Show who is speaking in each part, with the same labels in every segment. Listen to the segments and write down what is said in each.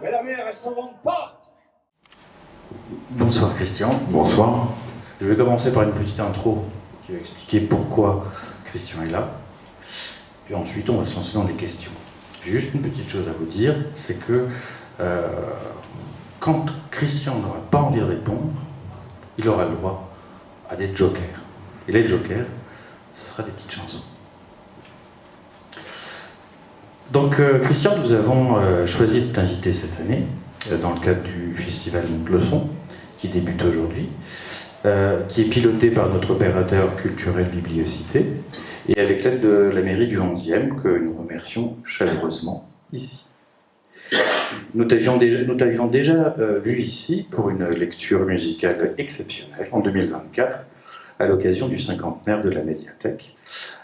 Speaker 1: Mais la mer, elle s'en vante pas.
Speaker 2: Bonsoir Christian.
Speaker 3: Bonsoir.
Speaker 2: Je vais commencer par une petite intro qui va expliquer pourquoi Christian est là. Et ensuite, on va se lancer dans les questions. J'ai juste une petite chose à vous dire, c'est que quand Christian n'aura pas envie de répondre, il aura le droit à des jokers. Et les jokers, ce sera des petites chansons. Donc Christian, nous avons choisi de t'inviter cette année, dans le cadre du festival Leçon, qui débute aujourd'hui, qui est piloté par notre opérateur culturel Bibliocité, et avec l'aide de la mairie du 11e, que nous remercions chaleureusement ici. Nous t'avions déjà vu ici pour une lecture musicale exceptionnelle en 2024, à l'occasion du cinquantenaire de la médiathèque,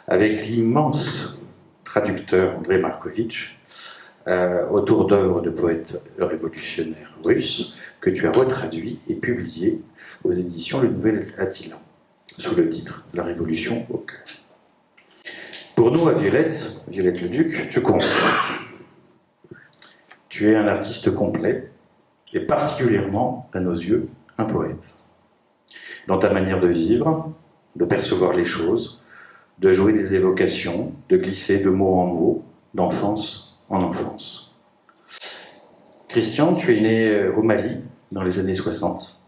Speaker 2: avec l'immense traducteur André Markovitch, autour d'œuvres de poètes révolutionnaires russes, que tu as retraduit et publié aux éditions Le Nouvel Attila, sous le titre « La Révolution au cœur ». Pour nous, à Violette-le-Duc, tu comptes. Tu es un artiste complet, et particulièrement, à nos yeux, un poète. Dans ta manière de vivre, de percevoir les choses, de jouer des évocations, de glisser de mot en mot, d'enfance en enfance. Christian, tu es né au Mali, dans les années 60.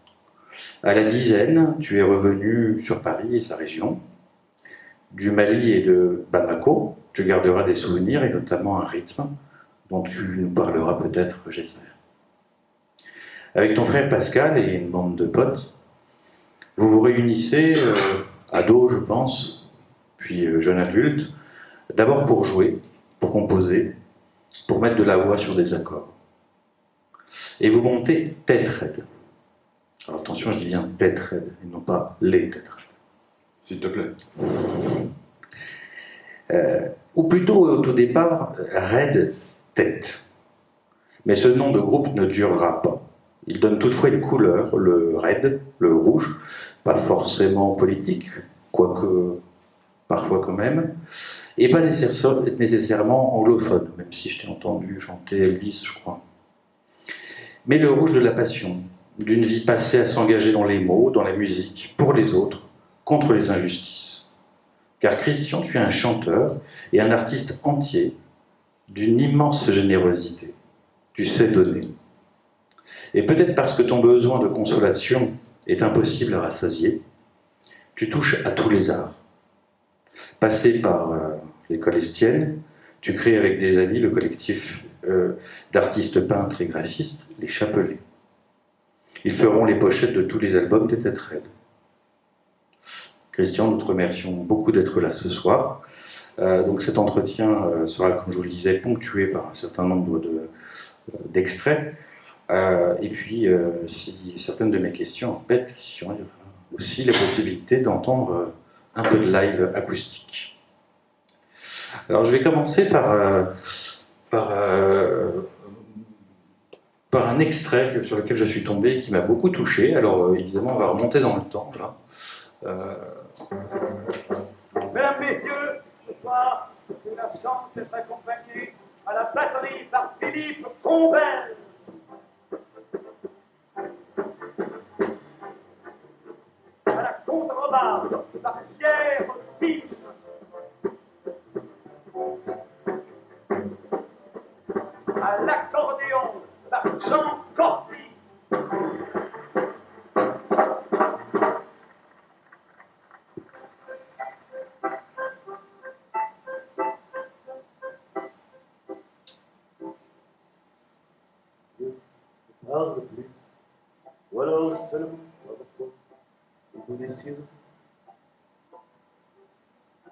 Speaker 2: À la dizaine, tu es revenu sur Paris et sa région. Du Mali et de Bamako, tu garderas des souvenirs et notamment un rythme dont tu nous parleras peut-être, j'espère. Avec ton frère Pascal et une bande de potes, vous vous réunissez, ado je pense, puis jeune adulte, d'abord pour jouer, pour composer, pour mettre de la voix sur des accords. Et vous montez Tête Raide. Alors attention, je dis bien Tête Raide, et non pas les Têtes Raides.
Speaker 3: S'il te plaît.
Speaker 2: Ou plutôt, au tout départ, Raide Tête. Mais ce nom de groupe ne durera pas. Il donne toutefois une couleur, le raid, le rouge, pas forcément politique, quoique parfois quand même, et pas nécessairement anglophone, même si je t'ai entendu chanter Elvis, je crois. Mais le rouge de la passion, d'une vie passée à s'engager dans les mots, dans la musique, pour les autres, contre les injustices. Car Christian, tu es un chanteur et un artiste entier d'une immense générosité. Tu sais donner. Et peut-être parce que ton besoin de consolation est impossible à rassasier, tu touches à tous les arts. Passé par l'école Estienne, tu crées avec des amis le collectif d'artistes peintres et graphistes, les Chapelets. Ils feront les pochettes de tous les albums des Têtes Raides. Christian, nous te remercions beaucoup d'être là ce soir. Donc cet entretien sera, comme je vous le disais, ponctué par un certain nombre d'extraits. Et puis, si certaines de mes questions embêtent Christian, il y aura aussi la possibilité d'entendre un peu de live acoustique. Alors je vais commencer par un extrait sur lequel je suis tombé et qui m'a beaucoup touché. Alors évidemment, on va remonter dans le temps, là.
Speaker 4: Mesdames, Messieurs, ce soir, j'ai la chance d'être accompagné à la batterie par Philippe Combel. À la contrebasse par Pierre Fils. À l'accordéon par Jean Corti.
Speaker 5: Parle plus, ou alors seulement votre et vous des cieux.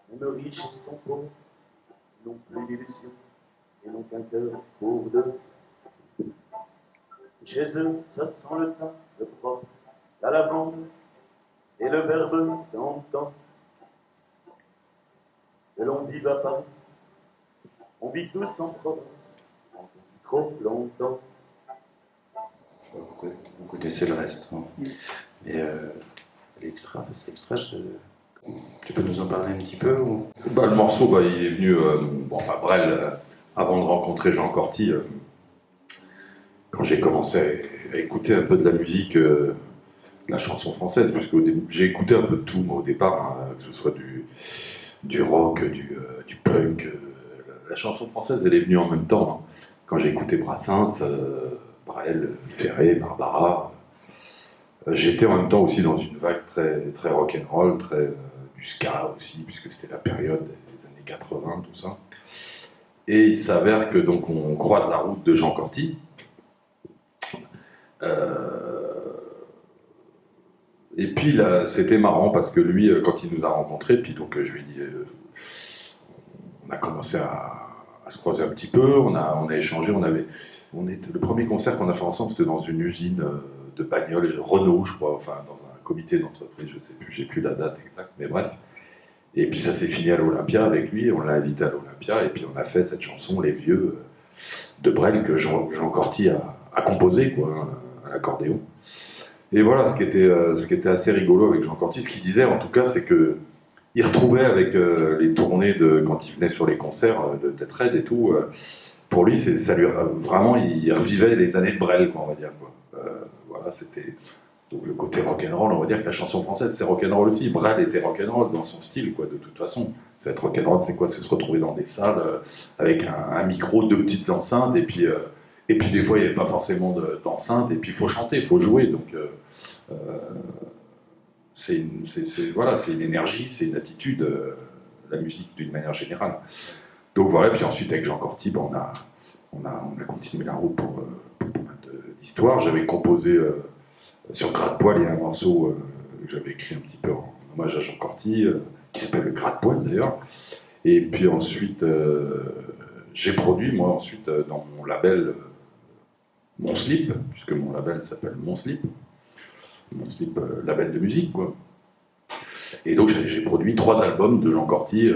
Speaker 5: Même riches sont pauvres, n'ont plus d'illusions, et n'ont qu'un cœur pour d'eux. Chez eux, ça sent le thym, le propre, la lavande, et le verbe d'antan. Que l'on vive à Paris, on vit tous en province, on vit trop longtemps.
Speaker 2: Vous connaissez le reste. Hein. Et l'extra, tu peux nous en parler un petit peu ou...
Speaker 3: Le morceau, il est venu, Brel, avant de rencontrer Jean Corti, quand j'ai commencé à écouter un peu de la musique, la chanson française, puisque j'ai écouté un peu de tout moi au départ, hein, que ce soit du rock, du punk. La chanson française, elle est venue en même temps. Hein. Quand j'ai écouté Brassens, Brel, Ferré, Barbara, j'étais en même temps aussi dans une vague très, très rock'n'roll, très du ska aussi, puisque c'était la période des années 80, tout ça. Et il s'avère que donc on croise la route de Jean Corty. Et puis là, c'était marrant parce que lui, quand il nous a rencontrés, puis donc je lui ai dit, on a commencé à se croiser un petit peu, on a échangé, le premier concert qu'on a fait ensemble, c'était dans une usine de bagnoles, Renault, je crois, enfin dans un comité d'entreprise, je sais plus, j'ai plus la date exacte, mais bref. Et puis ça s'est fini à l'Olympia avec lui, on l'a invité à l'Olympia, et puis on a fait cette chanson, Les Vieux, de Brel, que Jean Corty a composé, quoi, hein, à l'accordéon. Et voilà, ce qui était assez rigolo avec Jean Corty, ce qu'il disait en tout cas, c'est que il retrouvait avec les tournées quand il venait sur les concerts de Tête Raide et tout, pour lui, ça lui vraiment, il revivait les années de Brel, quoi, on va dire. Quoi. Voilà, c'était donc le côté rock'n'roll. On va dire que la chanson française, c'est rock'n'roll aussi. Brel était rock'n'roll dans son style, quoi, de toute façon. Être rock'n'roll, c'est quoi? C'est se retrouver dans des salles avec un micro, 2 petites enceintes, et puis des fois, il n'y avait pas forcément d'enceinte, et puis il faut chanter, il faut jouer. Donc, c'est une énergie, c'est une attitude, la musique d'une manière générale. Donc voilà, puis ensuite avec Jean Corty, on a continué la route pour pas mal d'histoires. J'avais composé sur Gratte-Poil, il y a un morceau que j'avais écrit un petit peu en hommage à Jean Corty, qui s'appelle le Gratte-Poil d'ailleurs. Et puis ensuite, j'ai produit moi ensuite dans mon label Mon Slip, puisque mon label s'appelle Mon Slip, label de musique, quoi. Et donc j'ai produit 3 albums de Jean Corty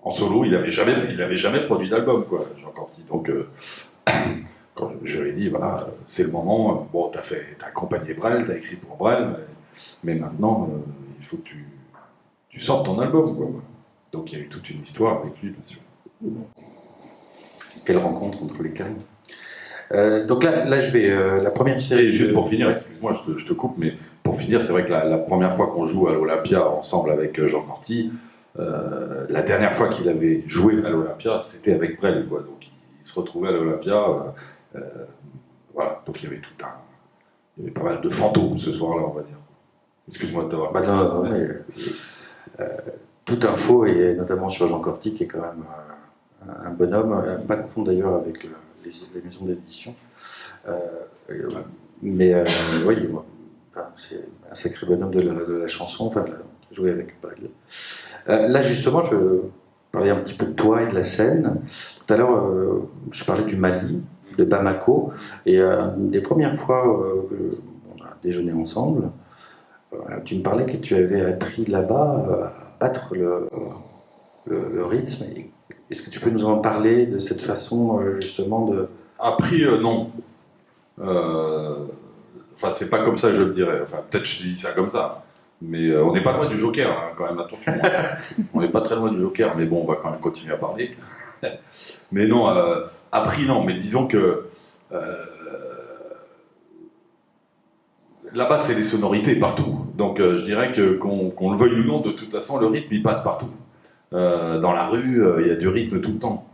Speaker 3: en solo. Il avait jamais produit d'album, quoi, Jean Corty. Donc quand je lui ai dit, voilà, c'est le moment, bon, t'as accompagné Brel, t'as écrit pour Brel, mais maintenant, il faut que tu sortes ton album, quoi. Donc il y a eu toute une histoire avec lui, bien sûr.
Speaker 2: Quelle rencontre entre les cannes. Donc là, je vais. La première série.
Speaker 3: Et juste pour finir, excuse-moi, je te coupe, mais pour finir, c'est vrai que la première fois qu'on joue à l'Olympia ensemble avec Jean Corty, la dernière fois qu'il avait joué à l'Olympia, c'était avec Brel, quoi. Donc il se retrouvait à l'Olympia. Voilà, donc il y avait pas mal de fantômes ce soir-là, on va dire. Excuse-moi de t'avoir.
Speaker 2: Non, mais toute info, et notamment sur Jean Corty, qui est quand même un bonhomme, pas confondre d'ailleurs avec les maisons d'édition. Mais oui, c'est un sacré bonhomme de la chanson, enfin, de jouer avec Brel. Là, justement, je parlais un petit peu de toi et de la scène. Tout à l'heure, je parlais du Mali, de Bamako, et des premières fois on a déjeuné ensemble, tu me parlais que tu avais appris là-bas à battre le rythme. Est-ce que tu peux nous en parler de cette façon justement de...
Speaker 3: Appris, non. Enfin, c'est pas comme ça que je le dirais. Enfin, peut-être je dis ça comme ça. Mais on n'est pas loin du Joker, hein, quand même, attention. On n'est pas très loin du Joker, mais bon, on va quand même continuer à parler. Mais non, appris, non. Mais disons que là-bas, c'est les sonorités partout. Donc, je dirais que qu'on le veuille ou non, de toute façon, le rythme, il passe partout. Dans la rue, il y a du rythme tout le temps.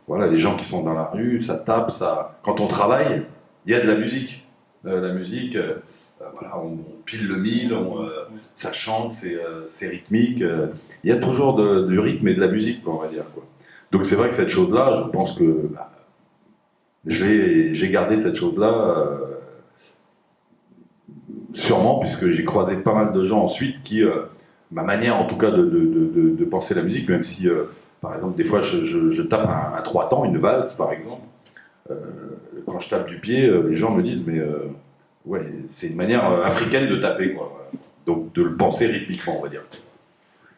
Speaker 3: Voilà, les gens qui sont dans la rue, ça tape, ça. Quand on travaille, il y a de la musique. La musique, voilà, on pile le mille, ça chante, c'est rythmique. Il y a toujours du rythme et de la musique, quoi, on va dire, quoi. Donc c'est vrai que cette chose-là, je pense que j'ai gardé cette chose-là, sûrement, puisque j'ai croisé pas mal de gens ensuite qui, ma manière en tout cas de penser la musique, même si, par exemple, des fois je tape un 3 temps, une valse par exemple, quand je tape du pied, les gens me disent, mais ouais, c'est une manière africaine de taper, quoi. Voilà. Donc de le penser rythmiquement, on va dire.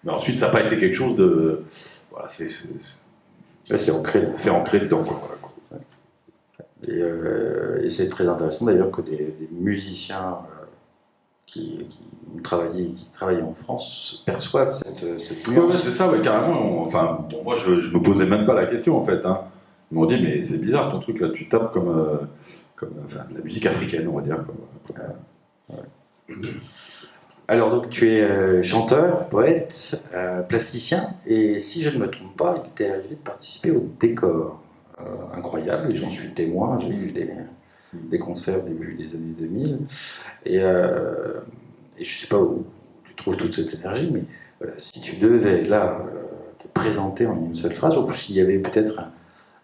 Speaker 3: Mais ensuite, ça n'a pas été quelque chose de... Voilà, c'est ancré. C'est ancré dedans, quoi. Voilà, quoi.
Speaker 2: Et c'est très intéressant d'ailleurs que des musiciens qui travaillent en France perçoivent cette nuance.
Speaker 3: Ouais, c'est ça, ouais, carrément. Enfin, bon, moi, je me posais même pas la question, en fait. Hein. Ils m'ont dit, mais c'est bizarre ton truc là, tu tapes comme enfin, de la musique africaine, on va dire.
Speaker 2: Alors donc tu es chanteur, poète, plasticien, et si je ne me trompe pas, il t'est arrivé de participer au décor. Incroyable, et j'en suis témoin, j'ai eu des concerts début des années 2000, et je ne sais pas où tu trouves toute cette énergie, mais voilà, si tu devais là te présenter en une seule phrase, ou s'il y avait peut-être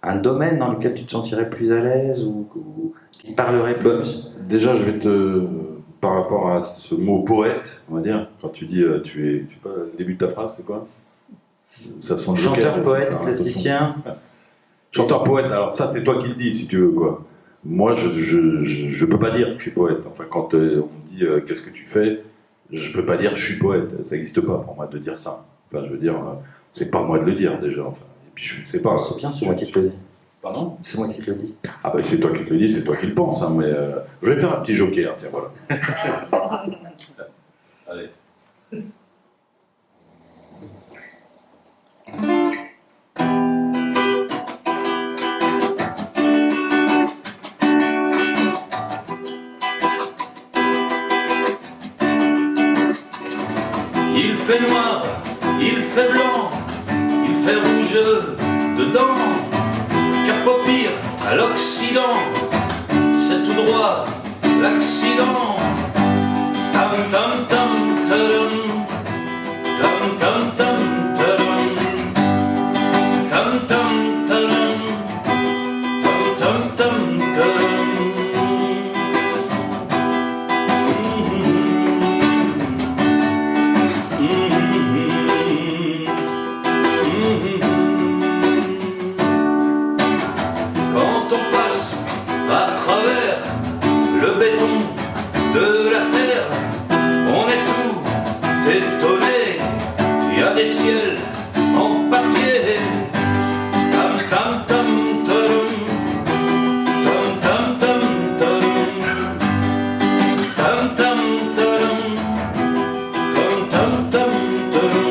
Speaker 2: un domaine dans lequel tu te sentirais plus à l'aise, ou qui te parlerait plus.
Speaker 3: Déjà, je vais par rapport à ce mot poète, on va dire, quand tu dis tu es, je sais pas, le début de ta phrase, c'est quoi? Ça sonne
Speaker 2: Chanteur,
Speaker 3: joker,
Speaker 2: poète,
Speaker 3: ça,
Speaker 2: plasticien.
Speaker 3: Chanteur, poète, alors ça c'est toi qui le dis si tu veux quoi. Moi je peux pas dire que je suis poète. Enfin quand on me dit qu'est-ce que tu fais, je peux pas dire que je suis poète. Ça n'existe pas pour moi de dire ça. Enfin je veux dire, c'est pas moi de le dire déjà. Enfin, et puis je ne sais pas.
Speaker 2: C'est bien, c'est moi qui te le dis.
Speaker 3: Pardon?
Speaker 2: C'est moi qui te le dis.
Speaker 3: Ah ben c'est toi qui te le dis, c'est toi qui le penses. Hein, mais je vais faire un petit joker, tiens voilà. Allez.
Speaker 6: Il fait noir, il fait blanc, il fait rouge dedans. Cap au pire, à l'Occident, c'est tout droit l'accident. Tam tam tam tadam, tam tam tam tadam, tam tam tadam, tam tam tam tadam. Quand on passe à travers le béton de la terre, on est tout étonné. Il y a des ciels en papier. Tam tam tam tadam, tam tam tam tadam, tam tam tadam, tam tam tam tadam.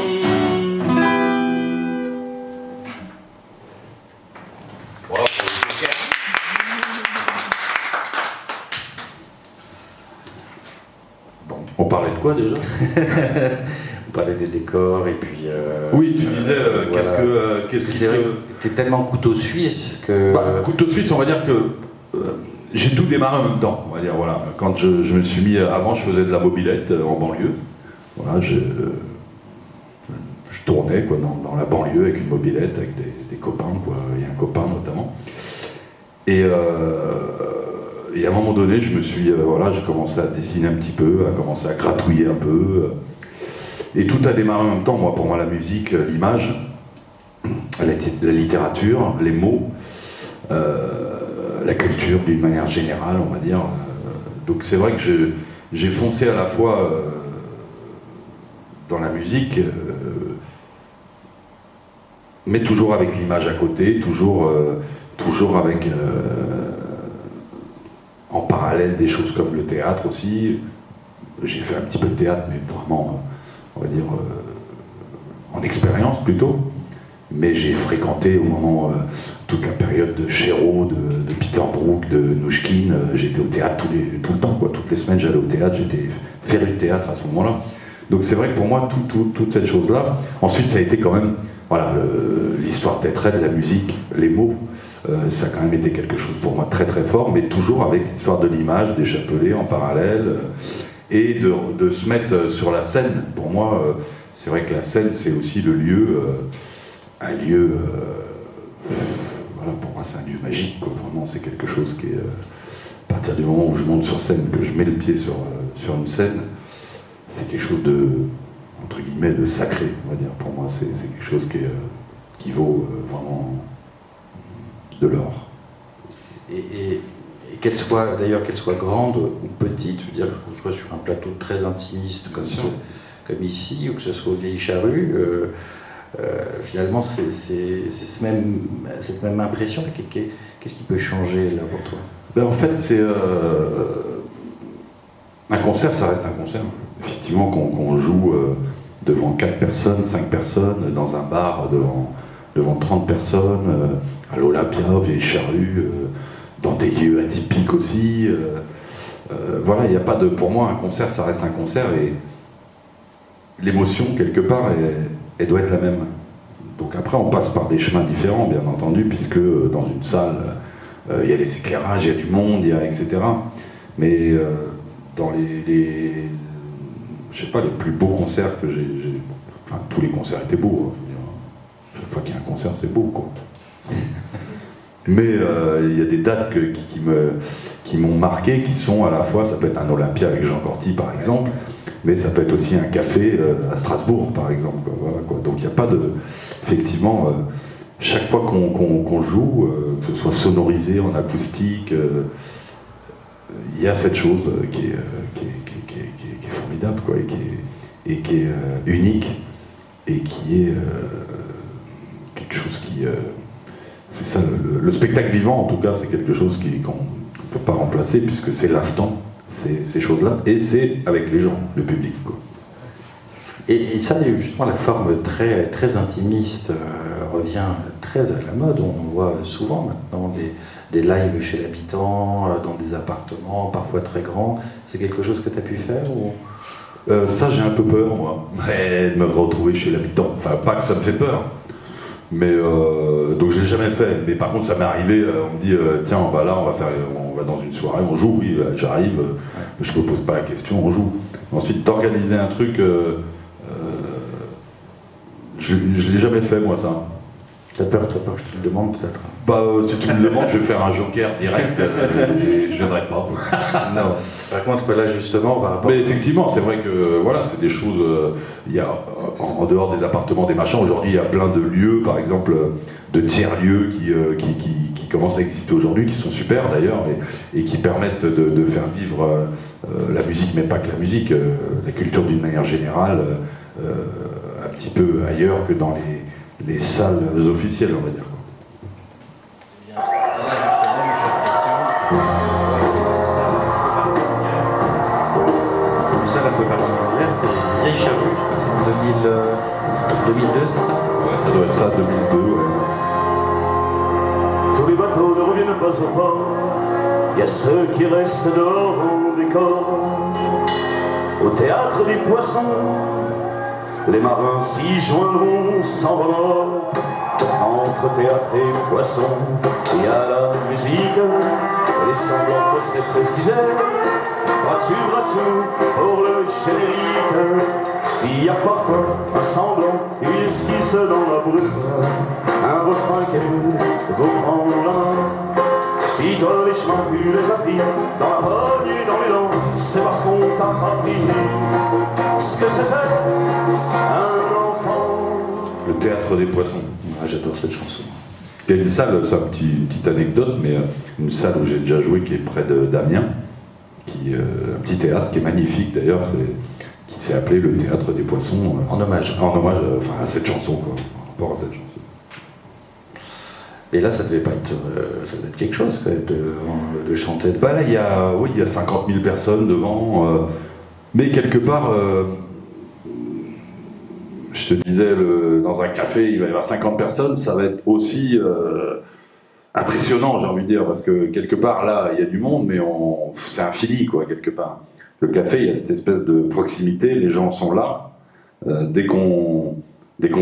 Speaker 3: On parlait de quoi déjà?
Speaker 2: On parlait des décors, et puis...
Speaker 3: Oui, tu disais
Speaker 2: voilà.
Speaker 3: qu'est-ce qui
Speaker 2: C'est vrai que t'es tellement couteau suisse que...
Speaker 3: couteau suisse, on va dire que j'ai tout démarré en même temps, on va dire, voilà. Quand je me suis mis, avant je faisais de la mobilette en banlieue, voilà, je tournais quoi, dans la banlieue avec une mobilette, avec des copains, quoi, et un copain notamment. Et à un moment donné, je me suis, voilà, j'ai commencé à dessiner un petit peu, à commencer à gratouiller un peu, et tout a démarré en même temps. Moi, pour moi, la musique, l'image, la littérature, les mots, la culture d'une manière générale, on va dire. Donc c'est vrai que j'ai foncé à la fois dans la musique, mais toujours avec l'image à côté, toujours avec en parallèle des choses comme le théâtre aussi. J'ai fait un petit peu de théâtre, mais vraiment, on va dire, en expérience plutôt. Mais j'ai fréquenté au moment, toute la période de Chéreau, de Peter Brook, de Nouchkine. J'étais au théâtre tout le temps, quoi. Toutes les semaines j'allais au théâtre, j'étais féru de théâtre à ce moment-là. Donc c'est vrai que pour moi, toute cette chose-là, ensuite ça a été quand même, voilà, l'histoire théâtrale, la musique, les mots, ça a quand même été quelque chose pour moi très très fort, mais toujours avec l'histoire de l'image, des chapelets en parallèle, et de se mettre sur la scène. Pour moi, c'est vrai que la scène, c'est aussi le lieu, un lieu, voilà, pour moi c'est un lieu magique, quoi. Vraiment c'est quelque chose qui est, à partir du moment où je monte sur scène, que je mets le pied sur une scène, c'est quelque chose de, entre guillemets, de sacré, on va dire. Pour moi, c'est quelque chose qui vaut vraiment de l'or.
Speaker 2: Et qu'elle soit, d'ailleurs, qu'elle soit grande ou petite, je veux dire, qu'on soit sur un plateau très intimiste comme ici, ou que ce soit aux Vieilles Charrues, finalement, c'est cette même impression. Qu'est-ce qui peut changer là pour toi?
Speaker 3: Ben, en fait, c'est un concert, ça reste un concert. Effectivement, qu'on joue devant 4 personnes, 5 personnes, dans un bar, devant devant 30 personnes, à l'Olympia, au Vieille Charrue, dans des lieux atypiques aussi. Voilà, il n'y a pas de... Pour moi, un concert, ça reste un concert, et l'émotion, quelque part, elle doit être la même. Donc après, on passe par des chemins différents, bien entendu, puisque dans une salle, il y a les éclairages, il y a du monde, etc. Mais dans je sais pas, les plus beaux concerts que j'ai... Enfin, tous les concerts étaient beaux. Je veux dire, chaque fois qu'il y a un concert, c'est beau, quoi. Mais il y a des dates qui m'ont marqué, qui sont à la fois, ça peut être un Olympia avec Jean Corty, par exemple, mais ça peut être aussi un café à Strasbourg, par exemple. Quoi. Voilà, quoi. Donc il n'y a pas de... Effectivement, chaque fois qu'on joue, que ce soit sonorisé, en acoustique, il y a cette chose qui est formidable, quoi, et qui est unique, et qui est quelque chose qui... c'est ça, le spectacle vivant, en tout cas, c'est quelque chose qu'on ne peut pas remplacer, puisque c'est l'instant, ces choses-là, et c'est avec les gens, le public, quoi.
Speaker 2: Et ça, justement, la forme très, très intimiste revient très à la mode. On voit souvent maintenant des lives chez l'habitant, dans des appartements, parfois très grands. C'est quelque chose que tu as pu faire ou...
Speaker 3: Ça, j'ai un peu peur, moi, de me retrouver chez l'habitant. Enfin, pas que ça me fait peur, mais donc je l'ai jamais fait. Mais par contre, ça m'est arrivé, on me dit, tiens, on va dans une soirée, on joue, oui, j'arrive, je me pose pas la question, on joue. Ensuite, d'organiser un truc... je l'ai jamais fait, moi, ça.
Speaker 2: T'as peur que je te le demande, peut-être?
Speaker 3: Bah, si tu me le demandes, je vais faire un joker direct, et je viendrai pas.
Speaker 2: Non. Par contre, là, justement, par rapport...
Speaker 3: Mais effectivement, c'est vrai que, voilà, c'est des choses... il y a, en dehors des appartements, des machins, aujourd'hui, il y a plein de lieux, par exemple, de tiers-lieux qui commencent à exister aujourd'hui, qui sont super, d'ailleurs, et qui permettent de faire vivre la musique, mais pas que la musique, la culture d'une manière générale, un petit peu ailleurs que dans les salles officielles, on va dire.
Speaker 2: Là, justement, moi, j'ai une salle un peu particulière, c'est Vieille Charrue, je crois que c'est en 2002, c'est ça?
Speaker 3: Ouais, ça doit être ça, 2002, ouais.
Speaker 5: Tous les bateaux ne reviennent pas au port. Il y a ceux qui restent dehors au décor. Au théâtre des poissons, les marins s'y joindront sans remords. Entre théâtre et poisson, il y a la musique, les semblants fausses et précisés. Bras-tu pour le générique. Il y a parfois un semblant, il esquisse dans la brume un refrain qui vous prend la main. Puis toi les chemins, tu les as pris dans la poignée, dans les dents. C'est parce qu'on t'a pas pris ce que c'était un enfant.
Speaker 3: Le théâtre des poissons.
Speaker 2: Ah, j'adore cette chanson.
Speaker 3: Il y a une salle, c'est une petite anecdote, mais une salle où j'ai déjà joué qui est près d'Amiens, un petit théâtre qui est magnifique d'ailleurs, qui s'est appelé le Théâtre des Poissons.
Speaker 2: En hommage.
Speaker 3: En hommage à cette chanson, quoi, en rapport à cette chanson.
Speaker 2: Et là, ça devait être quelque chose, quand même, de chanter.
Speaker 3: Bah là, il y a 50 000 personnes devant, mais quelque part, je te disais, dans un café, il va y avoir 50 personnes, ça va être aussi impressionnant, j'ai envie de dire, parce que quelque part, là, il y a du monde, mais c'est infini, quoi, quelque part. Le café, il y a cette espèce de proximité, les gens sont là, dès qu'on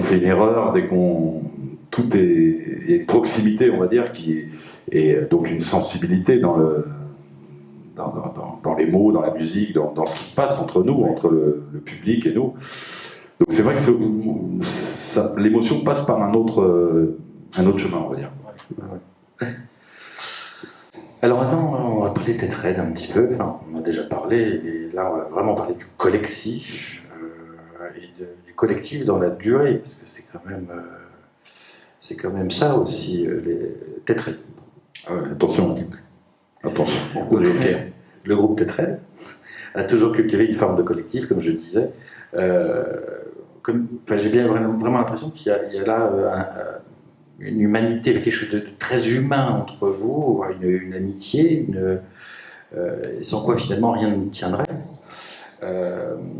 Speaker 3: fait une erreur, tout est proximité, on va dire, et donc une sensibilité dans les mots, dans la musique, dans ce qui se passe entre nous, entre le public et nous. Donc c'est vrai que l'émotion passe par un autre chemin, on va dire.
Speaker 2: Ouais. Alors maintenant, on va parler Tête Raide un petit peu. Enfin, on en a déjà parlé, et là, on va vraiment parler du collectif, et du collectif dans la durée, parce que c'est quand même ça aussi, les Tête Raide.
Speaker 3: Ah ouais, attention.
Speaker 2: Le groupe Tête Raide a toujours cultivé une forme de collectif, comme je le disais. J'ai bien vraiment l'impression qu'il y a là une humanité, quelque chose de très humain entre vous, une amitié, sans quoi finalement rien ne tiendrait.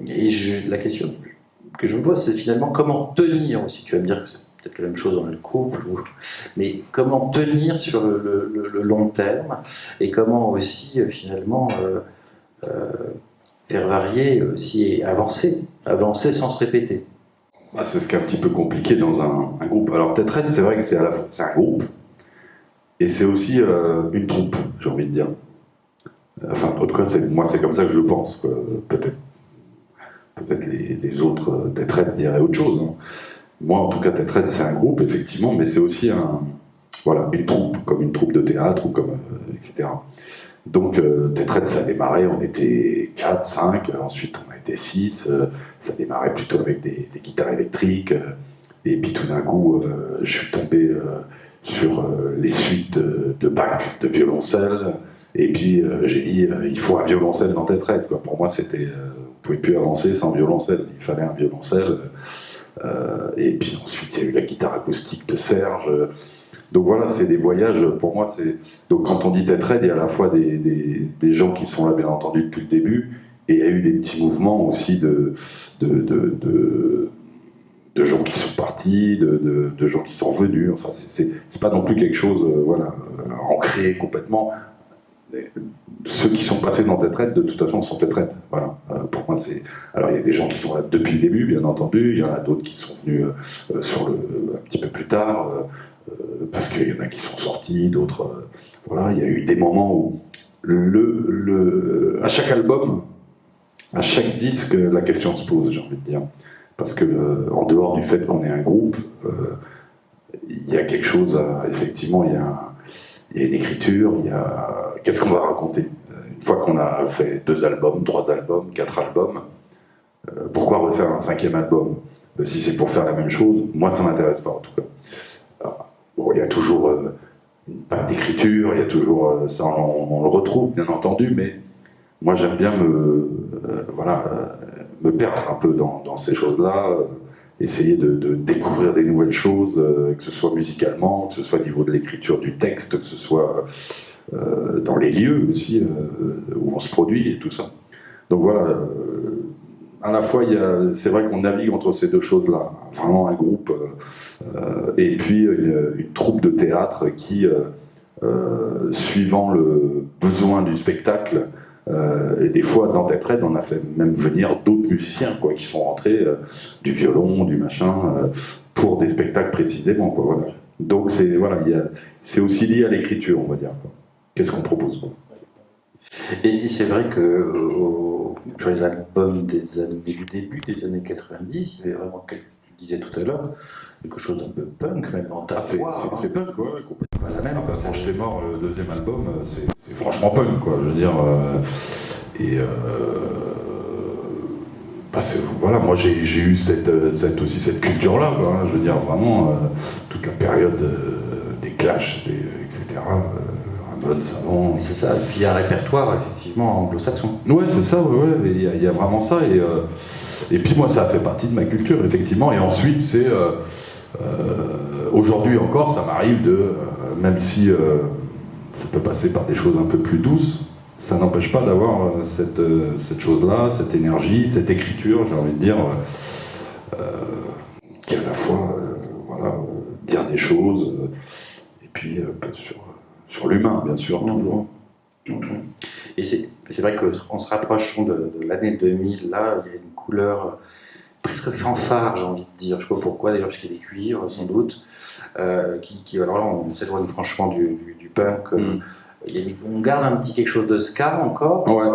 Speaker 2: Et la question que je me pose, c'est finalement comment tenir aussi. Tu vas me dire que peut-être la même chose dans le couple, mais comment tenir sur le long terme et comment aussi finalement faire varier aussi et avancer sans se répéter.
Speaker 3: Bah, c'est ce qui est un petit peu compliqué dans un groupe. Alors Tête Raide, c'est vrai que c'est à la fois c'est un groupe et c'est aussi une troupe, j'ai envie de dire. Enfin, en tout cas, moi, c'est comme ça que je le pense. Quoi. Peut-être les autres Tête Raide diraient autre chose. Hein. Moi, en tout cas, Tête Raide, c'est un groupe, effectivement, mais c'est aussi une troupe, comme une troupe de théâtre, ou comme, etc. Donc, Tête Raide, ça a démarré, on était 4, 5, ensuite on a été 6, ça démarrait plutôt avec des guitares électriques, et puis tout d'un coup, je suis tombé sur les suites de Bach, de violoncelle, et puis j'ai dit, il faut un violoncelle dans Tête Raide, quoi. Pour moi, c'était, on pouvait plus avancer sans violoncelle, il fallait un violoncelle, et puis ensuite, il y a eu la guitare acoustique de Serge. Donc voilà, c'est des voyages, pour moi, c'est... Donc quand on dit Tête Raide, il y a à la fois des gens qui sont là, bien entendu, depuis le début, et il y a eu des petits mouvements aussi de gens qui sont partis, de gens qui sont revenus. Enfin, c'est pas non plus quelque chose, ancré complètement. Ceux qui sont passés dans Tête Raide, de toute façon, sont Tête Raide. Voilà. Pour moi, c'est... Alors, il y a des gens qui sont là depuis le début, bien entendu. Il y en a d'autres qui sont venus un petit peu plus tard, parce qu'il y en a qui sont sortis, d'autres... voilà, il y a eu des moments où à chaque album, à chaque disque, la question se pose, j'ai envie de dire. Parce que, en dehors du fait qu'on est un groupe, il y a quelque chose effectivement, il y a une écriture, il y a... Qu'est-ce qu'on va raconter ? Une fois qu'on a fait 2 albums, 3 albums, 4 albums, pourquoi refaire un 5e album ? Si c'est pour faire la même chose, moi ça m'intéresse pas en tout cas. Alors, bon, il y a toujours une patte d'écriture, il y a toujours ça, on le retrouve bien entendu, mais moi j'aime bien me perdre un peu dans ces choses-là, essayer de découvrir des nouvelles choses, que ce soit musicalement, que ce soit au niveau de l'écriture du texte, que ce soit dans les lieux aussi où on se produit et tout ça. Donc voilà, à la fois c'est vrai qu'on navigue entre ces deux choses-là, vraiment un groupe et puis une troupe de théâtre qui, suivant le besoin du spectacle, et des fois dans Tête Raide on a fait même venir d'autres musiciens quoi, qui sont rentrés, du violon, du machin, pour des spectacles précisément quoi, voilà. Donc c'est aussi lié à l'écriture, on va dire quoi. Qu'est-ce qu'on propose quoi.
Speaker 2: Et c'est vrai que sur les albums du début des années 90, il y avait vraiment, tu disais tout à l'heure, quelque chose d'un peu punk, même en ta voix.
Speaker 3: C'est punk, quoi, complètement.
Speaker 2: Pas la même.
Speaker 3: Quand j'étais mort, le 2e album, c'est franchement punk, quoi. Je veux dire, voilà, moi j'ai eu aussi cette culture-là, quoi. Hein, je veux dire, vraiment, toute la période des Clash, etc. Savant.
Speaker 2: C'est ça, et puis il y a un répertoire effectivement anglo-saxon.
Speaker 3: Ouais, c'est ça, ouais, il y a vraiment ça, et puis moi ça a fait partie de ma culture, effectivement, et ensuite c'est... aujourd'hui encore, ça m'arrive même si ça peut passer par des choses un peu plus douces, ça n'empêche pas d'avoir cette chose-là, cette énergie, cette écriture, j'ai envie de dire, qui à la fois, dire des choses, et puis sur l'humain, bien sûr, toujours.
Speaker 2: Et c'est vrai qu'en se rapprochant de l'année 2000, là, il y a une couleur presque fanfare, j'ai envie de dire. Je ne sais pas pourquoi, d'ailleurs, parce qu'il y a des cuivres, sans doute, alors là, on s'éloigne franchement du punk. On garde un petit quelque chose de ska encore,
Speaker 3: ouais.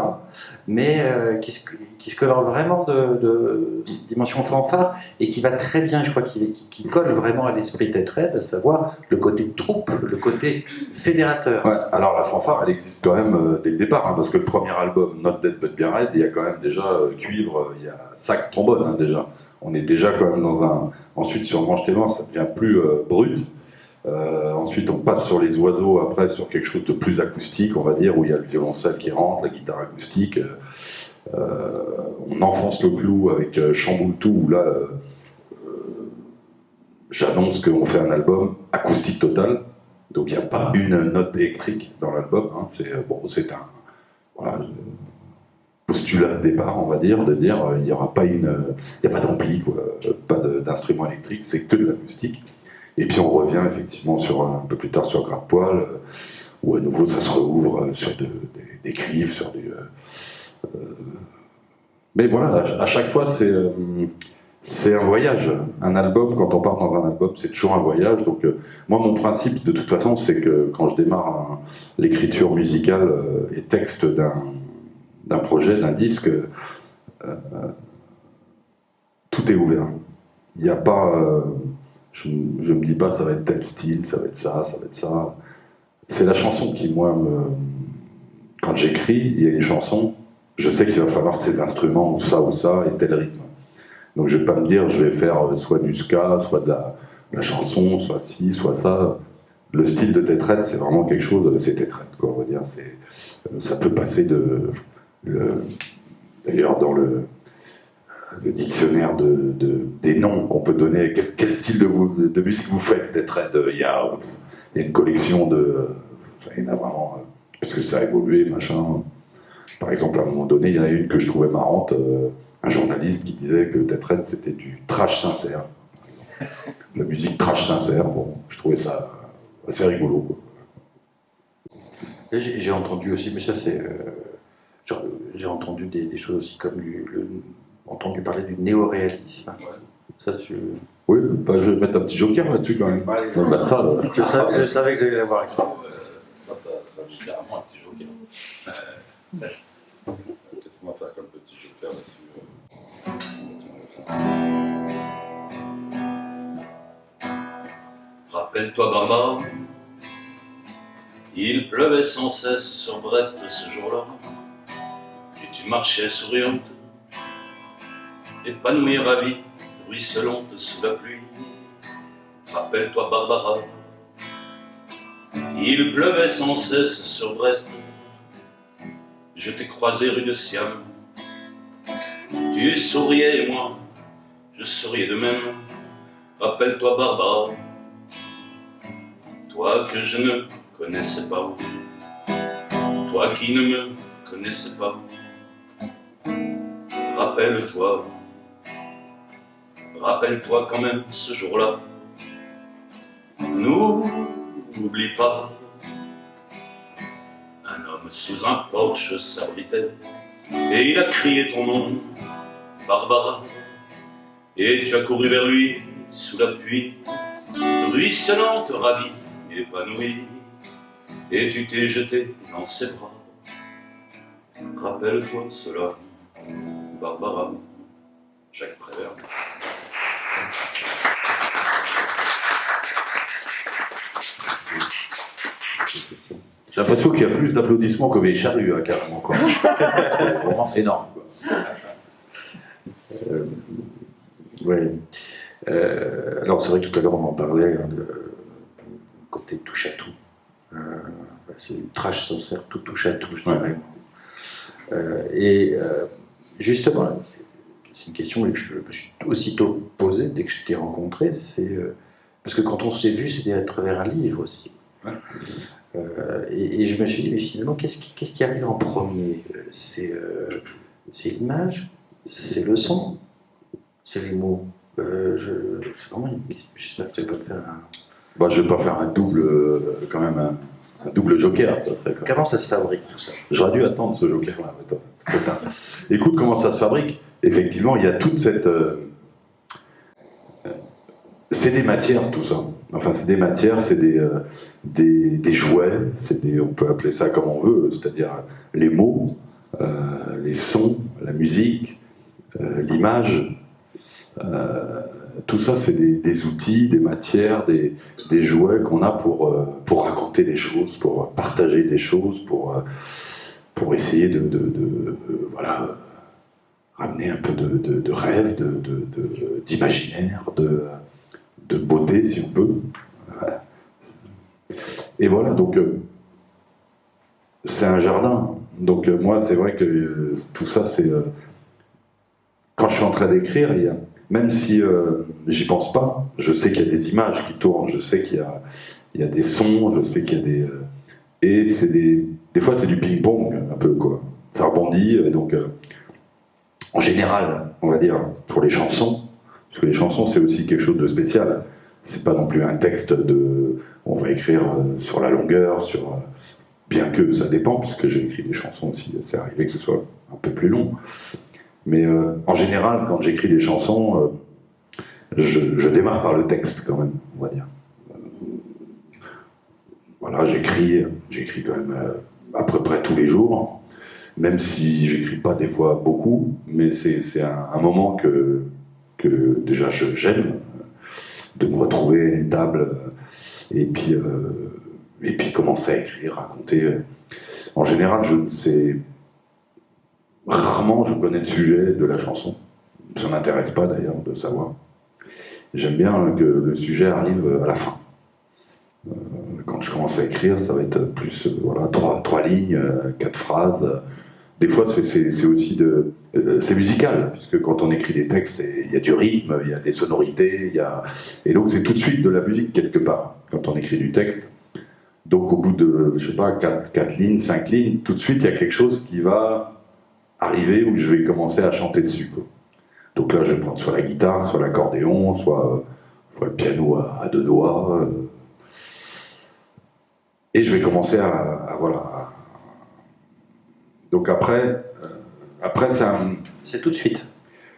Speaker 2: Mais qui se colore vraiment de cette dimension fanfare et qui va très bien, je crois, qui colle vraiment à l'esprit Tête Raide, à savoir le côté troupe, le côté fédérateur.
Speaker 3: Ouais, alors la fanfare, elle existe quand même dès le départ, hein, parce que le premier album, Not Dead But Buried, il y a quand même déjà cuivre, il y a sax, trombone, hein, déjà. On est déjà quand même dans un... Ensuite, sur Mange tes morts, ça devient plus brut. Ensuite, on passe sur les oiseaux, après sur quelque chose de plus acoustique, on va dire, où il y a le violoncelle qui rentre, la guitare acoustique. On enfonce le clou avec Chamboule tout, où là, j'annonce qu'on fait un album acoustique total. Donc, il n'y a pas une note électrique dans l'album. Hein. C'est un postulat de départ, on va dire, de dire il n'y aura pas il n'y a pas d'ampli, quoi, pas d'instrument électrique, c'est que de l'acoustique. Et puis on revient effectivement un peu plus tard sur Gras-Poil, où à nouveau ça se rouvre sur des cuivres, sur du... Mais voilà, à chaque fois c'est un voyage. Un album, quand on part dans un album, c'est toujours un voyage. Donc moi, mon principe, de toute façon, c'est que quand je démarre l'écriture musicale et texte d'un projet, d'un disque, tout est ouvert. Il n'y a pas... je ne me dis pas ça va être tel style, ça va être ça, ça va être ça. C'est la chanson qui, moi, quand j'écris, il y a une chanson, je sais qu'il va falloir ces instruments ou ça et tel rythme. Donc je ne vais pas me dire je vais faire soit du ska, soit de la chanson, soit ci, soit ça. Le style de Tetrette, c'est vraiment quelque chose, c'est Tetrette, quoi, on va dire. Ça peut passer d'ailleurs dans le dictionnaire des noms qu'on peut donner, quel style de musique vous faites, Tetrette. Il y a une collection enfin, il y en a vraiment, puisque ça a évolué, machin. Par exemple, à un moment donné, il y en a une que je trouvais marrante, un journaliste qui disait que Tetrette c'était du trash sincère. La musique trash sincère, bon, je trouvais ça assez rigolo, quoi.
Speaker 2: J'ai entendu aussi, mais ça c'est... j'ai entendu des choses aussi comme entendu parler du néoréalisme.
Speaker 6: Ouais.
Speaker 2: Ça,
Speaker 3: Oui, bah, je vais mettre un petit joker là-dessus quand même.
Speaker 6: Allez,
Speaker 3: Donc, bah, ça,
Speaker 2: je savais que j'allais l'avoir avec ça.
Speaker 6: ça vaut clairement un petit joker. Qu'est-ce qu'on va faire comme petit joker là-dessus? Rappelle-toi, Barbara, il pleuvait sans cesse sur Brest ce jour-là, et tu marchais souriante, épanouie, ravie, ruisselante sous la pluie. Rappelle-toi, Barbara, il pleuvait sans cesse sur Brest, je t'ai croisé rue de Siam. Tu souriais et moi, je souriais de même. Rappelle-toi, Barbara, toi que je ne connaissais pas, toi qui ne me connaissais pas. Rappelle-toi, rappelle-toi quand même ce jour-là. N'oublie pas, un homme sous un porche s'abritait, et il a crié ton nom, Barbara, et tu as couru vers lui sous la pluie, ruisselante, ravie, épanouie, et tu t'es jeté dans ses bras. Rappelle-toi cela, Barbara. Jacques Prévert.
Speaker 3: j'ai l'impression qu'il y a plus d'applaudissements que les charrues, hein, carrément, quoi. C'est vraiment énorme, quoi.
Speaker 2: Ouais. Alors c'est vrai que tout à l'heure on en parlait, hein, du côté touche à tout. C'est du trash sincère, tout touche à tout, je dirais. Justement, c'est une question que je me suis aussitôt posée dès que je t'ai rencontré, c'est parce que quand on s'est vu, c'était à travers un livre aussi.
Speaker 3: Ouais.
Speaker 2: Et je me suis dit, mais finalement, qu'est-ce qui arrive en premier? C'est l'image, c'est le son, c'est les mots. C'est vraiment une question. J'espère que tu vas pas me faire un...
Speaker 3: Bah, je vais pas faire un double, quand même, un double joker, ça serait quand même.
Speaker 2: Comment ça se fabrique tout ça?
Speaker 3: J'aurais dû attendre ce joker-là. Écoute comment ça se fabrique. Effectivement, il y a toute cette... c'est des matières, tout ça. Enfin, c'est des matières, c'est des jouets, on peut appeler ça comme on veut, c'est-à-dire les mots, les sons, la musique, l'image. Tout ça, c'est des outils, des matières, des jouets qu'on a pour raconter des choses, pour partager des choses, pour essayer voilà, ramener un peu de rêve, d'imaginaire, de beauté, si on peut. Voilà. Et voilà, donc c'est un jardin. Donc moi, c'est vrai que tout ça, c'est... quand je suis en train d'écrire, même si j'y pense pas, je sais qu'il y a des images qui tournent, je sais qu'il y a des sons, je sais qu'il y a des... et c'est des fois, c'est du ping-pong, un peu, quoi. Ça rebondit, donc... en général, on va dire, pour les chansons, parce que les chansons, c'est aussi quelque chose de spécial. c'est pas non plus un texte on va écrire sur la longueur, bien que ça dépend, puisque j'ai écrit des chansons aussi, c'est arrivé que ce soit un peu plus long. Mais en général, quand j'écris des chansons, je démarre par le texte quand même, on va dire. Voilà, j'écris quand même à peu près tous les jours, même si j'écris pas des fois beaucoup, mais c'est un moment que déjà j'aime, de me retrouver à une table et puis commencer à écrire, raconter. En général, rarement je connais le sujet de la chanson. Ça m'intéresse pas d'ailleurs de savoir. J'aime bien que le sujet arrive à la fin. Quand je commence à écrire, ça va être plus voilà, 3 lignes, 4 phrases. Des fois, c'est aussi c'est musical, puisque quand on écrit des textes, il y a du rythme, il y a des sonorités, et donc c'est tout de suite de la musique quelque part, quand on écrit du texte. Donc au bout de, je sais pas, 4 lignes, 5 lignes, tout de suite, il y a quelque chose qui va arriver où je vais commencer à chanter dessus, quoi. Donc là, je vais prendre soit la guitare, soit l'accordéon, soit le piano à 2 doigts. Et je vais commencer voilà. Donc après
Speaker 2: C'est tout de suite.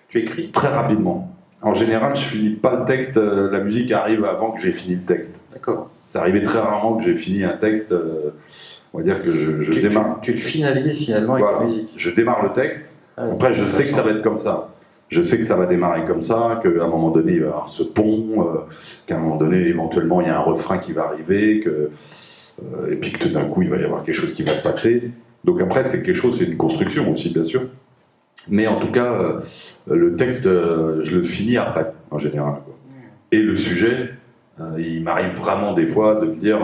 Speaker 2: Tu écris.
Speaker 3: très rapidement. En général, je finis pas le texte, la musique arrive avant que j'ai fini le texte.
Speaker 2: D'accord.
Speaker 3: Ça arrivait très rarement que j'ai fini un texte, on va dire que je démarre.
Speaker 2: Tu le finalises finalement avec
Speaker 3: Voilà.
Speaker 2: la musique.
Speaker 3: Je démarre le texte, après je sais que ça va être comme ça. Je sais que ça va démarrer comme ça, qu'à un moment donné il va y avoir ce pont, qu'à un moment donné éventuellement il y a un refrain qui va arriver, et puis que tout d'un coup il va y avoir quelque chose qui va se passer. Donc après c'est une construction aussi bien sûr. Mais en tout cas le texte je le finis après en général, quoi. Et le sujet, il m'arrive vraiment des fois de me dire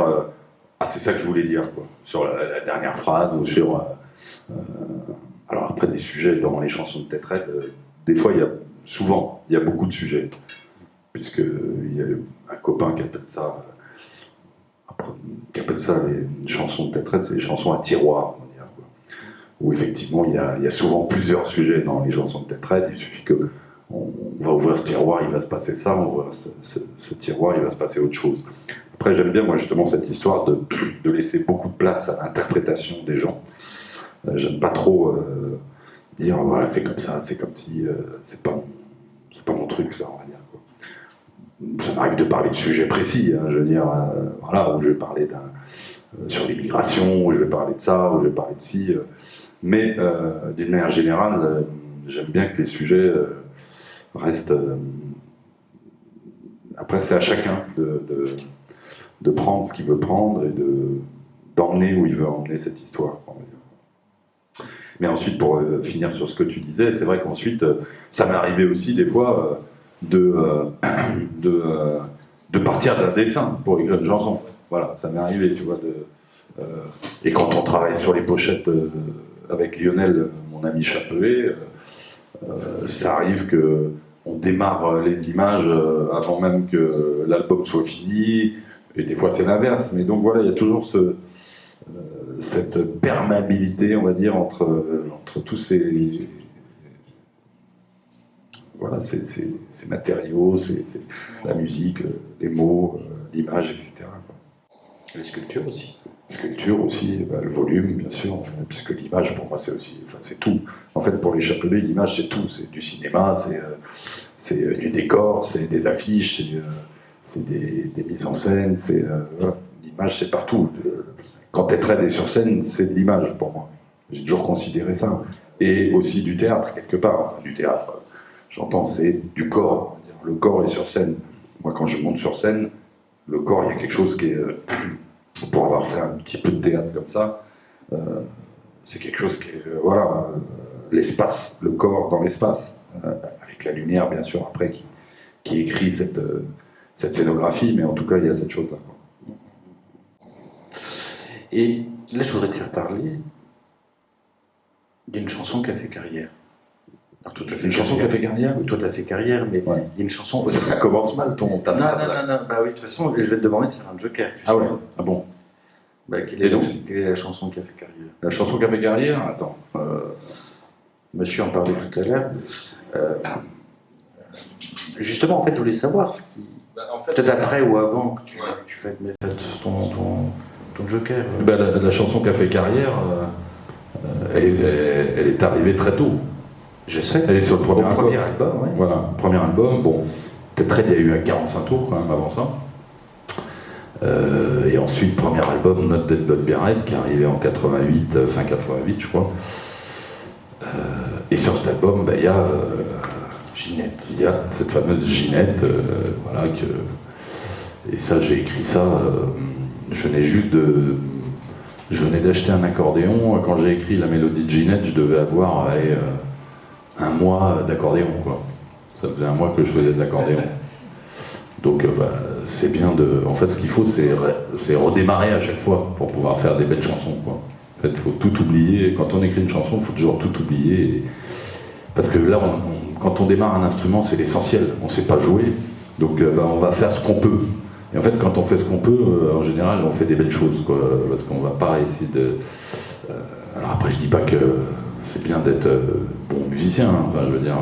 Speaker 3: ah c'est ça que je voulais dire, quoi, sur la dernière phrase ou sur alors après des sujets dans les chansons de Tête Raide, des fois il y a beaucoup de sujets, puisque il y a un copain qui appelle ça les chansons de Tête Raide, c'est les chansons à tiroir, on va dire, quoi. Où effectivement il y a souvent plusieurs sujets dans les chansons de Tête Raide. Il suffit que on va ouvrir ce tiroir, il va se passer ça, on va ouvrir ce tiroir, il va se passer autre chose. Après j'aime bien moi justement cette histoire de laisser beaucoup de place à l'interprétation des gens. J'aime pas trop dire voilà c'est comme ça, c'est comme si c'est pas mon truc ça, on va dire, quoi. Ça m'arrive de parler de sujets précis, hein, je veux dire voilà, où je vais parler sur l'immigration, où je vais parler de ça, où je vais parler de ci, mais d'une manière générale j'aime bien que les sujets restent après c'est à chacun de prendre ce qu'il veut prendre et d'emmener où il veut emmener cette histoire, on va dire. Mais ensuite, pour finir sur ce que tu disais, c'est vrai qu'ensuite, ça m'est arrivé aussi des fois de partir d'un dessin pour écrire une chanson. Voilà, ça m'est arrivé, tu vois. Et quand on travaille sur les pochettes avec Lionel, mon ami Chapelet, ça arrive qu'on démarre les images avant même que l'album soit fini, et des fois c'est l'inverse. Mais donc voilà, il y a toujours cette perméabilité, on va dire, entre tous ces matériaux, la musique, les mots, l'image, etc., quoi.
Speaker 2: Les sculptures aussi.
Speaker 3: Sculpture aussi, le volume, bien sûr, puisque l'image, pour moi, c'est tout. En fait, pour les Chapelets, l'image, c'est tout. C'est du cinéma, c'est du décor, c'est des affiches, c'est des mises en scène, voilà. L'image, c'est partout. Quand Tête Raide est sur scène, c'est de l'image pour moi. J'ai toujours considéré ça. Et aussi du théâtre, quelque part. Enfin, du théâtre, j'entends, c'est du corps. Le corps est sur scène. Moi, quand je monte sur scène, le corps, il y a quelque chose qui est... pour avoir fait un petit peu de théâtre comme ça, c'est quelque chose qui est... voilà, l'espace, le corps dans l'espace. Avec la lumière, bien sûr, après, qui écrit cette scénographie. Mais en tout cas, il y a cette chose-là.
Speaker 2: Et là, je voudrais te faire parler d'une chanson qui a fait carrière. Alors, toi,
Speaker 3: Une chanson qui a fait carrière?
Speaker 2: Oui, toi, tu as fait carrière, mais
Speaker 3: Ouais.
Speaker 2: il y a une chanson...
Speaker 3: Ça commence mal, ta phrase, là.
Speaker 2: Non, bah oui, de toute façon, je vais te demander de faire un joker. Tu
Speaker 3: Ah
Speaker 2: sais.
Speaker 3: ouais? Ah bon?
Speaker 2: Bah, quelle
Speaker 3: Et
Speaker 2: est
Speaker 3: donc
Speaker 2: la chanson qui a fait carrière?
Speaker 3: La chanson qui a fait carrière? Attends.
Speaker 2: Monsieur en parlait tout à l'heure. Justement, en fait, je voulais savoir
Speaker 3: En fait,
Speaker 2: Peut-être après ou avant que tu
Speaker 3: Ouais.
Speaker 2: fais ton joker.
Speaker 3: la chanson qui a fait carrière, elle est arrivée très tôt.
Speaker 2: Je sais.
Speaker 3: Elle est sur le
Speaker 2: Au
Speaker 3: premier album.
Speaker 2: premier album, oui.
Speaker 3: Voilà, premier album. Bon, peut-être très, il y a eu un 45 tours quand même avant ça. Et ensuite, premier album, Not Dead But Buried, qui est arrivé en 88, fin 88, je crois. Et sur cet album, il y a
Speaker 2: Ginette.
Speaker 3: il y a cette fameuse Ginette, voilà, et ça, j'ai écrit ça, je venais d'acheter un accordéon. Quand j'ai écrit la mélodie de Ginette, je devais avoir un mois d'accordéon, quoi. Ça faisait un mois que je faisais de l'accordéon. Donc c'est bien de... En fait, ce qu'il faut, c'est redémarrer à chaque fois pour pouvoir faire des belles chansons, quoi. En fait, il faut tout oublier. Quand on écrit une chanson, il faut toujours tout oublier. Parce que là, quand on démarre un instrument, c'est l'essentiel. On ne sait pas jouer, donc on va faire ce qu'on peut. Et en fait, quand on fait ce qu'on peut, en général, on fait des belles choses, quoi, parce qu'on va pas essayer de... alors après, je dis pas que c'est bien d'être bon musicien, hein, enfin, je veux dire...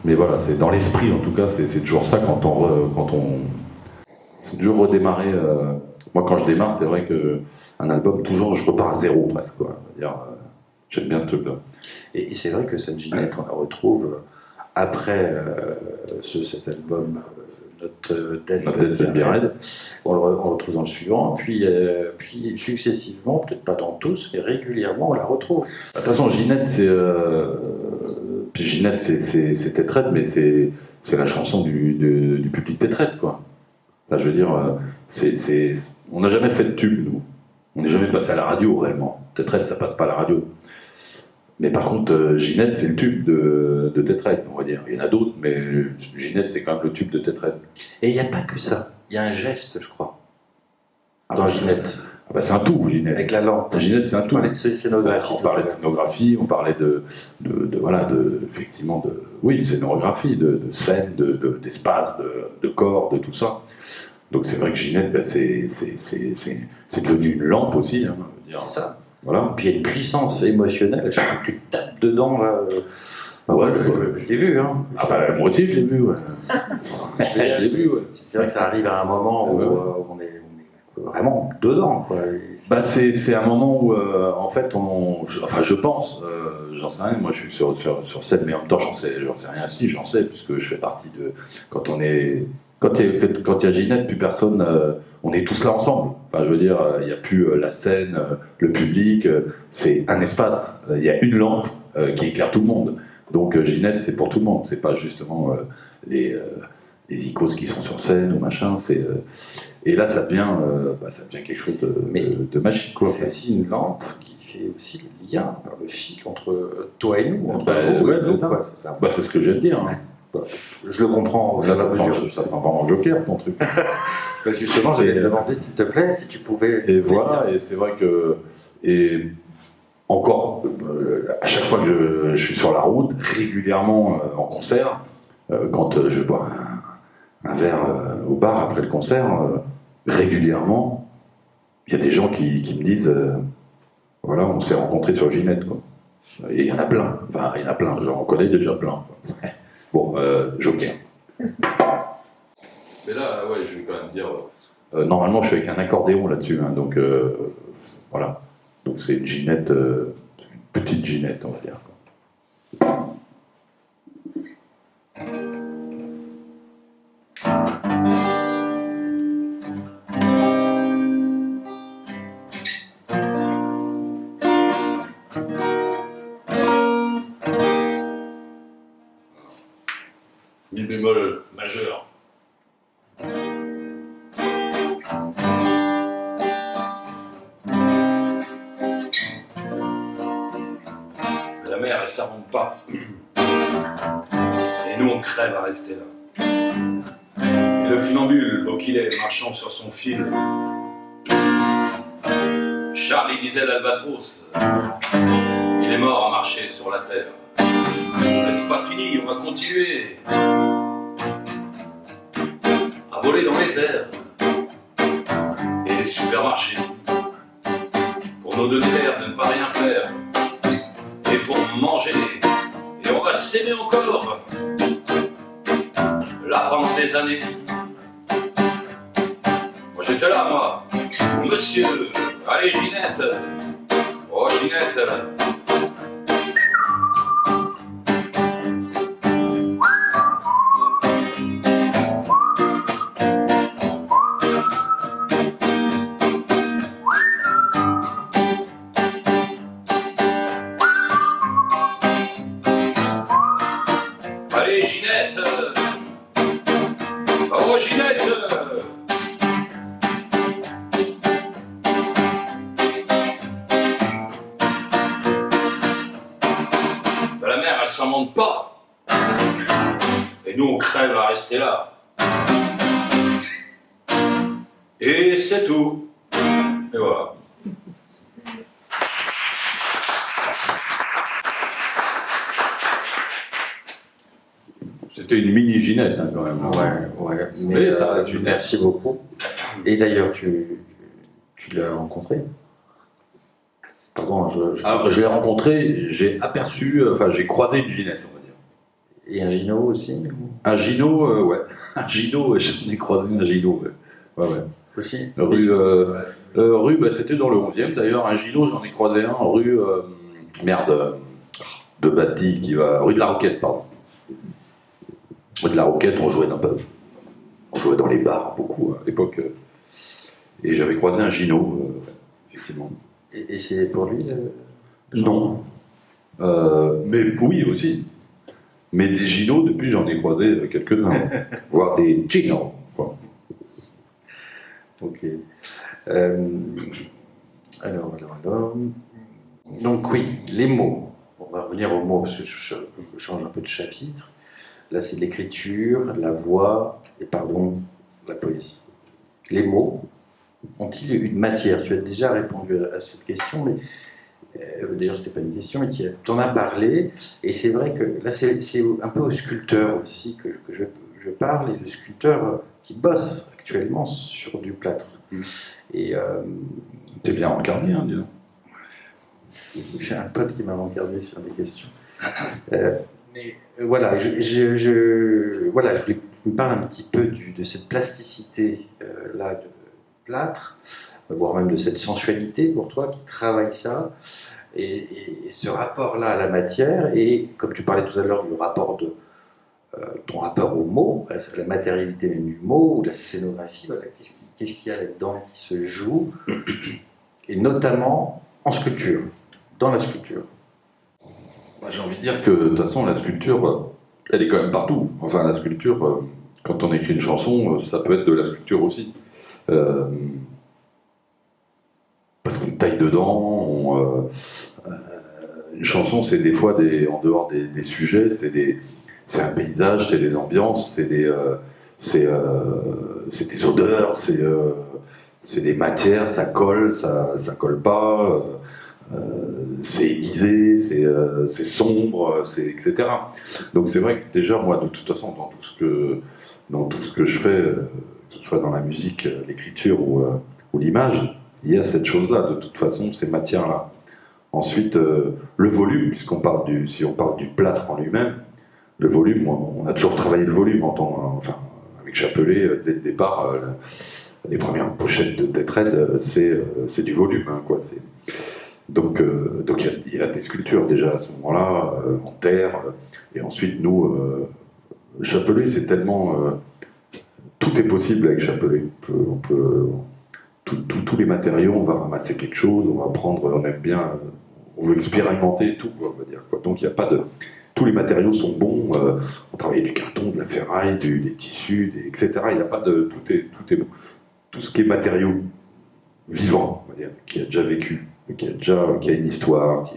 Speaker 3: mais voilà, c'est dans l'esprit, en tout cas, c'est toujours ça quand on faut toujours redémarrer. Moi, quand je démarre, c'est vrai que un album, toujours, je repars à zéro presque, quoi. C'est-à-dire, j'aime bien ce truc-là.
Speaker 2: Et c'est vrai que cette Ginette, on la retrouve après cet album Not Dead But Buried. On le retrouve dans le suivant, puis successivement, peut-être pas dans tous, mais régulièrement, on la retrouve.
Speaker 3: De toute façon, Ginette, puis Ginette, c'est Tétrette, mais c'est la chanson du public Tétrette, quoi. Enfin, je veux dire, on n'a jamais fait de tube, nous. On n'est jamais passé à la radio, réellement. Tétrette, ça passe pas à la radio. Mais par contre, Ginette, c'est le tube de Tétrette, on va dire. Il y en a d'autres, mais Ginette, c'est quand même le tube de Tétrette.
Speaker 2: Et il n'y a pas que ça. Il y a un geste, je crois, dans Ginette.
Speaker 3: Ah bah, c'est un tout, Ginette.
Speaker 2: Avec la lampe.
Speaker 3: Ginette, c'est un
Speaker 2: On
Speaker 3: tout.
Speaker 2: parlait de scénographie.
Speaker 3: On parlait de scénographie, on parlait effectivement scénographie, de scène, d'espace, de corps, de tout ça. Donc c'est vrai que Ginette, c'est devenu une lampe aussi. Hein, je veux dire.
Speaker 2: C'est ça.
Speaker 3: Voilà.
Speaker 2: Puis il y a une puissance émotionnelle. À chaque fois que tu tapes dedans, là. Ouais, je l'ai vu, hein.
Speaker 3: Ah bah, moi aussi, je l'ai vu, ouais. Je l'ai vu, ouais.
Speaker 2: C'est vrai que ça arrive à un moment où on est vraiment dedans, quoi.
Speaker 3: Bah, c'est un moment où, en fait, je pense, j'en sais rien, moi je suis sur scène, mais en même temps, j'en sais rien, si, j'en sais, puisque je fais partie de. Quand il y a Ginette, plus personne, on est tous là ensemble. Enfin, je veux dire, il n'y a plus la scène, le public, c'est un espace. Il y a une lampe qui éclaire tout le monde. Donc Ginette, c'est pour tout le monde, c'est pas justement les icônes qui sont sur scène ou machin. Et là, ça devient quelque chose de magique, quoi.
Speaker 2: C'est aussi une lampe qui fait aussi le lien par le fil entre toi et nous, entre
Speaker 3: Bah,
Speaker 2: vous et
Speaker 3: ouais,
Speaker 2: nous,
Speaker 3: c'est ça.
Speaker 2: quoi, c'est ça.
Speaker 3: Bah, c'est ce que je viens de dire. Hein.
Speaker 2: Je le comprends.
Speaker 3: Là, ça sent vraiment Joker, ton truc.
Speaker 2: Bah, justement, j'allais te demander, s'il te plaît, si tu pouvais.
Speaker 3: Et voilà, et c'est vrai que. Et encore, à chaque fois que je suis sur la route, régulièrement en concert, quand je bois un verre au bar après le concert, régulièrement, il y a des gens qui me disent voilà, on s'est rencontrés sur Ginette, quoi. Et il y en a plein, j'en connais déjà plein, quoi. Bon, Joker. Mais là, ouais, je vais quand même dire. Normalement, je suis avec un accordéon là-dessus, hein, donc voilà. Donc c'est une Ginette, une petite Ginette, on va dire, quoi.
Speaker 6: Mi bémol majeur. La mer, elle s'invente pas. Et nous, on crève à rester là. Et le funambule, beau qu'il est, marchant sur son fil. Charlie disait l'albatros. Il est mort à marcher sur la terre. Mais c'est pas fini, on va continuer à voler dans les airs et les supermarchés pour nous donner l'air de ne pas rien faire et pour manger et on va s'aimer encore là pendant des années là, moi. Monsieur, allez, Ginette. Oh, Ginette. Allez, Ginette. Oh, Ginette. La mer, elle s'en monte pas. Et nous, on crève à rester là. Et c'est tout. Et voilà.
Speaker 3: C'était une mini Ginette hein, quand même.
Speaker 2: Ouais.
Speaker 3: Mais ça reste une
Speaker 2: merci beaucoup. Et d'ailleurs, tu l'as rencontré? Pardon,
Speaker 3: Je l'ai rencontré, j'ai aperçu, enfin j'ai croisé une Ginette, on va dire.
Speaker 2: Et un Gino aussi
Speaker 3: Un Gino, ouais. Un Gino, j'en ai croisé un Gino, ouais.
Speaker 2: Aussi
Speaker 3: Rue, bah, c'était dans le 11e d'ailleurs. Un Gino, j'en ai croisé un, rue, de Bastille, rue de la Roquette, pardon. Rue de la Roquette, on jouait dans les bars beaucoup à l'époque. Et j'avais croisé un Gino, effectivement.
Speaker 2: Et c'est pour lui
Speaker 3: Non. Mais oui aussi. Mais des Gino, depuis j'en ai croisé quelques-uns. Voire des Gino. Quoi.
Speaker 2: Ok. Alors. Donc oui, les mots. On va revenir aux mots parce que je change un peu de chapitre. Là, c'est l'écriture, la voix et, la poésie. Les mots ont-ils une matière? Tu as déjà répondu à cette question, mais d'ailleurs, c'était pas une question, mais tu en as parlé. Et c'est vrai que là, c'est un peu au sculpteur aussi que je parle, et le sculpteur qui bosse actuellement sur du plâtre. Et
Speaker 3: T'es bien incarné, hein, dis donc.
Speaker 2: J'ai un pote qui m'a regardé sur des questions. Mais voilà, je voulais que tu me parles un petit peu de cette plasticité là de plâtre, voire même de cette sensualité pour toi qui travaille ça, et ce rapport-là à la matière, et comme tu parlais tout à l'heure du rapport ton rapport au mot, à la matérialité même du mot, ou de la scénographie, voilà, qu'est-ce qu'il y a là-dedans qui se joue, et notamment en sculpture, dans la sculpture.
Speaker 3: J'ai envie de dire que de toute façon la sculpture, elle est quand même partout. Enfin la sculpture, quand on écrit une chanson, ça peut être de la sculpture aussi. Parce qu'on taille dedans, une chanson c'est des fois en dehors des sujets, c'est un paysage, c'est des ambiances, c'est des odeurs, c'est des matières, ça colle, ça colle pas. C'est aiguisé, c'est sombre, etc. Donc c'est vrai que déjà moi de toute façon dans tout ce que je fais, que ce soit dans la musique, l'écriture ou l'image, il y a cette chose-là, de toute façon, ces matières-là. Ensuite, le volume, si on parle du plâtre en lui-même, le volume, on a toujours travaillé le volume avec Chapelet, dès le départ, les premières pochettes de Deathhead, c'est du volume, hein, quoi. Donc il y a des sculptures déjà à ce moment-là, en terre, et ensuite nous, Chapelet, c'est tellement... tout est possible avec Chapelet. Tous les matériaux, on va ramasser quelque chose, on va prendre, on aime bien, on veut expérimenter tout, quoi, on va dire. Quoi. Donc il n'y a pas de... Tous les matériaux sont bons, on travaille du carton, de la ferraille, des tissus, etc. Il n'y a pas de... Tout est bon. Tout ce qui est matériaux vivants, on va dire, qui a déjà vécu, qui a une histoire,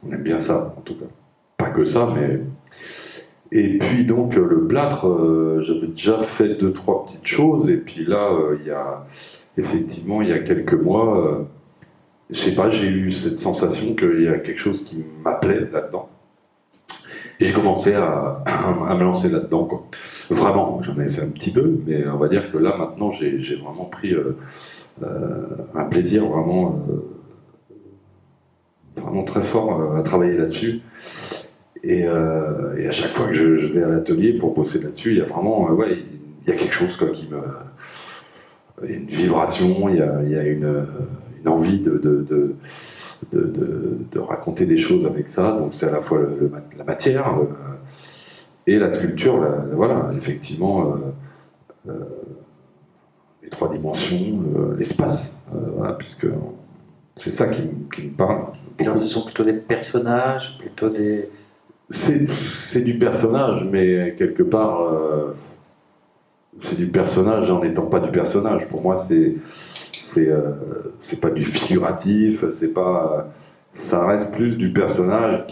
Speaker 3: on aime bien ça, en tout cas. Pas que ça, mais... Et puis donc le plâtre, j'avais déjà fait 2-3 petites choses, et puis là, effectivement, il y a quelques mois, je sais pas, j'ai eu cette sensation qu'il y a quelque chose qui m'appelait là-dedans. Et j'ai commencé à me lancer là-dedans, quoi. Vraiment, j'en avais fait un petit peu, mais on va dire que là, maintenant, j'ai vraiment pris un plaisir vraiment très fort à travailler là-dessus. Et à chaque fois que je vais à l'atelier pour bosser là-dessus, il y a vraiment, il y a quelque chose quoi, qui me... une vibration, il y a une envie de raconter des choses avec ça. Donc c'est à la fois la matière et la sculpture, voilà, effectivement, les 3 dimensions, l'espace, voilà, puisque c'est ça qui me parle.
Speaker 2: Et alors, ce sont plutôt des personnages, plutôt des...
Speaker 3: C'est du personnage, mais quelque part, c'est du personnage en n'étant pas du personnage. Pour moi, c'est pas du figuratif, c'est pas, ça reste plus du personnage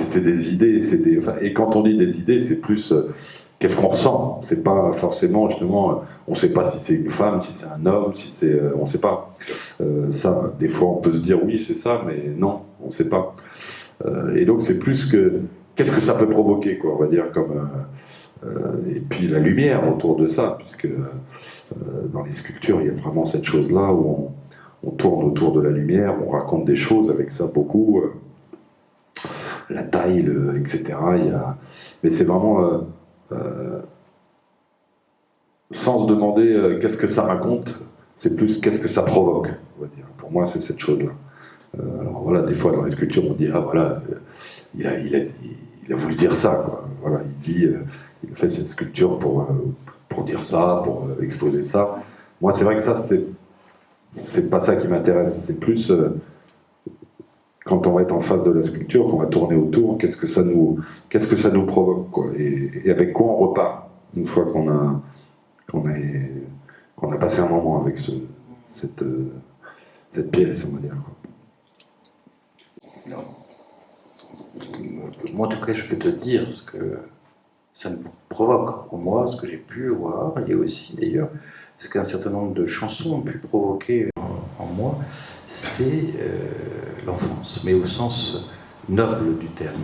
Speaker 3: c'est des idées, et quand on dit des idées, c'est plus qu'est-ce qu'on ressent. C'est pas forcément, justement, on sait pas si c'est une femme, si c'est un homme, si c'est, on sait pas. Ça, des fois, on peut se dire oui, c'est ça, mais non, on sait pas. Et donc, c'est plus que qu'est-ce que ça peut provoquer, quoi, on va dire, comme et puis la lumière autour de ça, puisque dans les sculptures, il y a vraiment cette chose-là où on tourne autour de la lumière, on raconte des choses avec ça beaucoup, la taille, etc. Mais c'est vraiment sans se demander qu'est-ce que ça raconte, c'est plus qu'est-ce que ça provoque, on va dire. Pour moi, c'est cette chose-là. Alors voilà, des fois dans les sculptures, on dit ah voilà, il a voulu dire ça, quoi. Voilà, il a fait cette sculpture pour dire ça, pour exposer ça. Moi, c'est vrai que ça, c'est pas ça qui m'intéresse. C'est plus quand on va être en face de la sculpture, qu'on va tourner autour, qu'est-ce que ça nous provoque, quoi. Et avec quoi on repart une fois qu'on a passé un moment avec cette pièce, on va dire, quoi.
Speaker 2: Non. Moi, en tout cas, je peux te dire ce que ça me provoque en moi, ce que j'ai pu voir, et aussi d'ailleurs ce qu'un certain nombre de chansons ont pu provoquer en moi, c'est l'enfance, mais au sens noble du terme.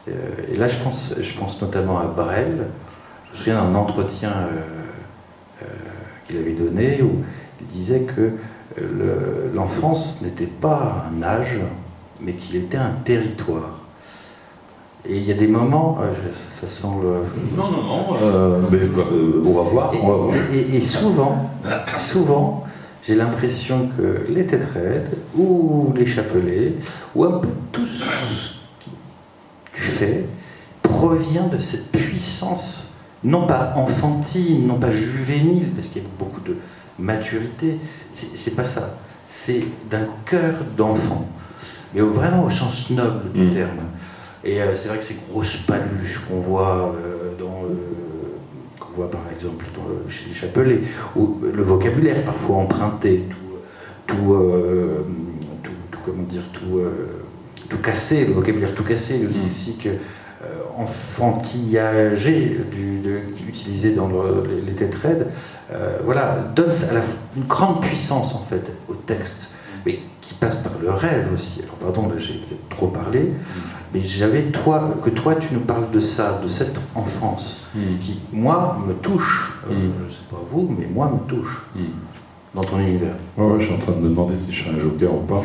Speaker 2: Et là, je pense notamment à Brel. Je me souviens d'un entretien qu'il avait donné où il disait que l'enfance n'était pas un âge, mais qu'il était un territoire. Et il y a des moments, ça sent le...
Speaker 3: Non, mais on va voir.
Speaker 2: Et souvent, j'ai l'impression que les têtes raides, ou les chapelets, ou un peu tout ce que tu fais, provient de cette puissance, non pas enfantine, non pas juvénile, parce qu'il y a beaucoup de maturité, c'est pas ça. C'est d'un cœur d'enfant, mais vraiment au sens noble du terme. Et c'est vrai que ces grosses paluches qu'on voit par exemple chez les chapelets, ou le vocabulaire parfois emprunté, tout cassé, le vocabulaire tout cassé, le lexique enfantillagé utilisé dans les têtes raides, voilà, donne une grande puissance en fait au texte, mais qui passe par le rêve aussi. Alors pardon, là j'ai peut-être trop parlé, mais j'avais que toi tu nous parles de ça, de cette enfance qui, moi, me touche. Je ne sais pas vous, mais moi me touche dans ton univers.
Speaker 3: Ouais, je suis en train de me demander si je suis un joker ou pas.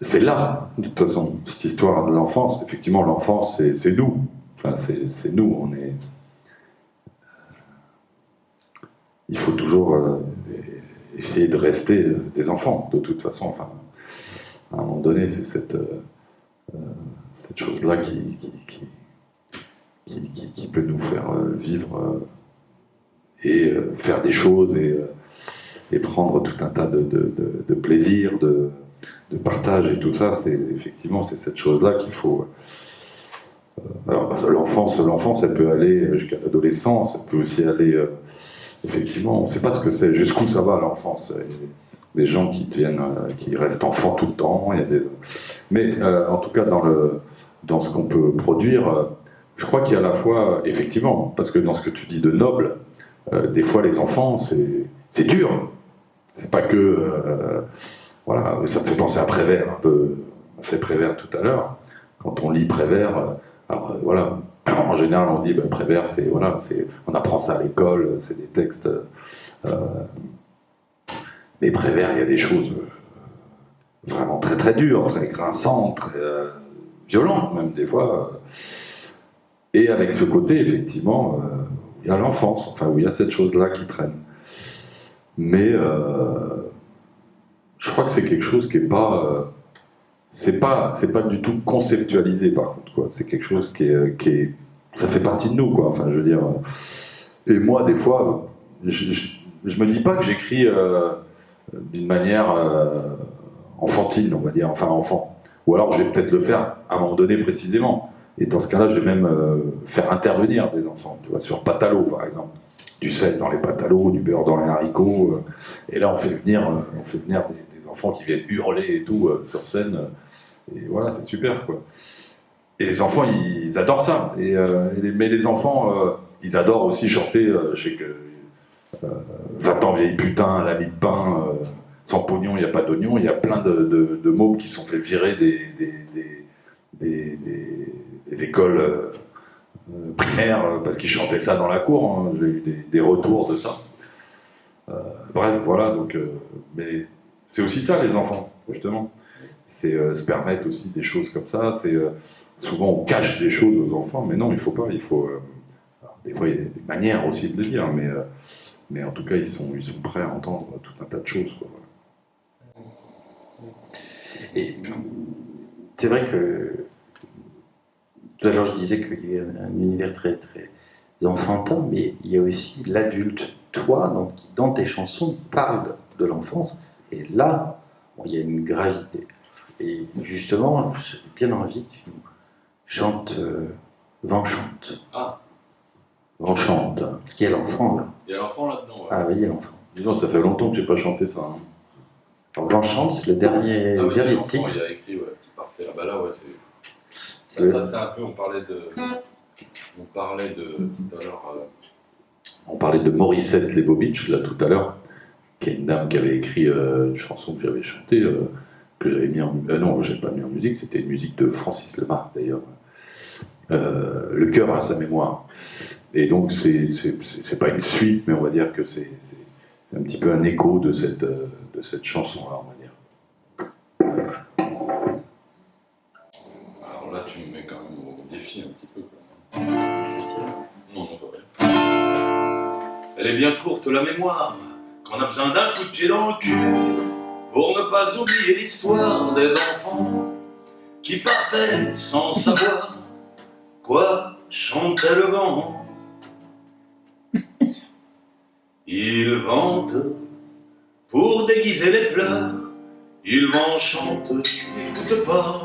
Speaker 3: C'est là, de toute façon, cette histoire de l'enfance. Effectivement, l'enfance, c'est nous. Enfin, c'est nous, on est... Il faut toujours essayer de rester des enfants, de toute façon. Enfin, à un moment donné, c'est cette chose-là qui peut nous faire vivre et faire des choses et prendre tout un tas de plaisir, de partage et tout ça. Effectivement, c'est cette chose-là qu'il faut... alors, l'enfance, elle peut aller jusqu'à l'adolescence, elle peut aussi aller... effectivement, on ne sait pas ce que c'est, jusqu'où ça va l'enfance. Il y a des gens qui restent enfants tout le temps. Mais en tout cas, dans ce qu'on peut produire, je crois qu'il y a à la fois, effectivement, parce que dans ce que tu dis de noble, des fois les enfants, c'est dur. C'est pas que... voilà, ça me fait penser à Prévert un peu. On fait Prévert tout à l'heure. Quand on lit Prévert, alors voilà, en général on dit Prévert, on apprend ça à l'école, c'est des textes. Mais Prévert, il y a des choses vraiment très très dures, très grinçantes, très violentes même des fois. Et avec ce côté, effectivement, il y a l'enfance, enfin, où il y a cette chose-là qui traîne. Mais je crois que c'est quelque chose qui est pas... c'est pas du tout conceptualisé, par contre, quoi. C'est quelque chose qui est... Ça fait partie de nous, quoi. Enfin, je veux dire... Et moi, des fois, je me dis pas que j'écris d'une manière enfantine, on va dire, enfin enfant. Ou alors je vais peut-être le faire à un moment donné précisément. Et dans ce cas-là, je vais même faire intervenir des enfants, tu vois, sur pâte à l'eau, par exemple. Du sel dans les pâtes à l'eau, du beurre dans les haricots. Et là, on fait venir des enfants qui viennent hurler et tout sur scène. Et voilà, c'est super, quoi. Et les enfants, ils adorent ça. Mais les enfants, ils adorent aussi chanter, je sais que 20 ans vieille putain, la vie de pain, sans pognon, il n'y a pas d'oignon. Il y a plein de mômes qui sont fait virer des écoles primaires parce qu'ils chantaient ça dans la cour. Hein. J'ai eu des retours de ça. Bref, voilà. Donc, mais c'est aussi ça, les enfants, justement. C'est se permettre aussi des choses comme ça. C'est souvent on cache des choses aux enfants, mais non, il faut pas. Il faut. Des fois, il y a des manières aussi de le dire, mais en tout cas, ils sont prêts à entendre tout un tas de choses, quoi.
Speaker 2: Et c'est vrai que tout à l'heure je disais qu'il y a un univers très très enfantin, mais il y a aussi l'adulte, toi, donc, qui dans tes chansons parle de l'enfance, et là, bon, il y a une gravité. Et justement, j'ai bien envie que tu chantes Vent chante.
Speaker 6: Ah.
Speaker 2: Vent chante. Parce qu'il y a l'enfant là.
Speaker 6: Il y a l'enfant là-dedans. Ouais.
Speaker 2: Ah oui, il y a l'enfant.
Speaker 3: Dis donc, ça fait longtemps que j'ai pas chanté ça. Hein.
Speaker 2: Alors, Vent chante, c'est le dernier,
Speaker 6: Ah oui,
Speaker 2: dernier
Speaker 6: l'enfant,
Speaker 2: titre.
Speaker 6: il a écrit, ouais, qui partait. Ah bah là, ouais, c'est. Ça, c'est un peu, on parlait de tout à l'heure.
Speaker 3: On parlait de Morissette Leibovitch, là, tout à l'heure, qui est une dame qui avait écrit une chanson que j'avais chantée, que j'avais mis en... non, je n'ai pas mis en musique, c'était une musique de Francis Lemarque, d'ailleurs. Le cœur à sa mémoire. Et donc, c'est pas une suite, mais on va dire que c'est un petit peu un écho de cette chanson-là, on va dire.
Speaker 6: Alors là, tu me mets quand même au défi un petit peu. Quoi. Non, pas vrai. Elle est bien courte, la mémoire, qu'on a besoin d'un coup de pied dans le cul pour ne pas oublier l'histoire des enfants qui partaient sans savoir quoi chantait le vent. Il vente pour déguiser les pleurs, il vent chante, n'écoute pas.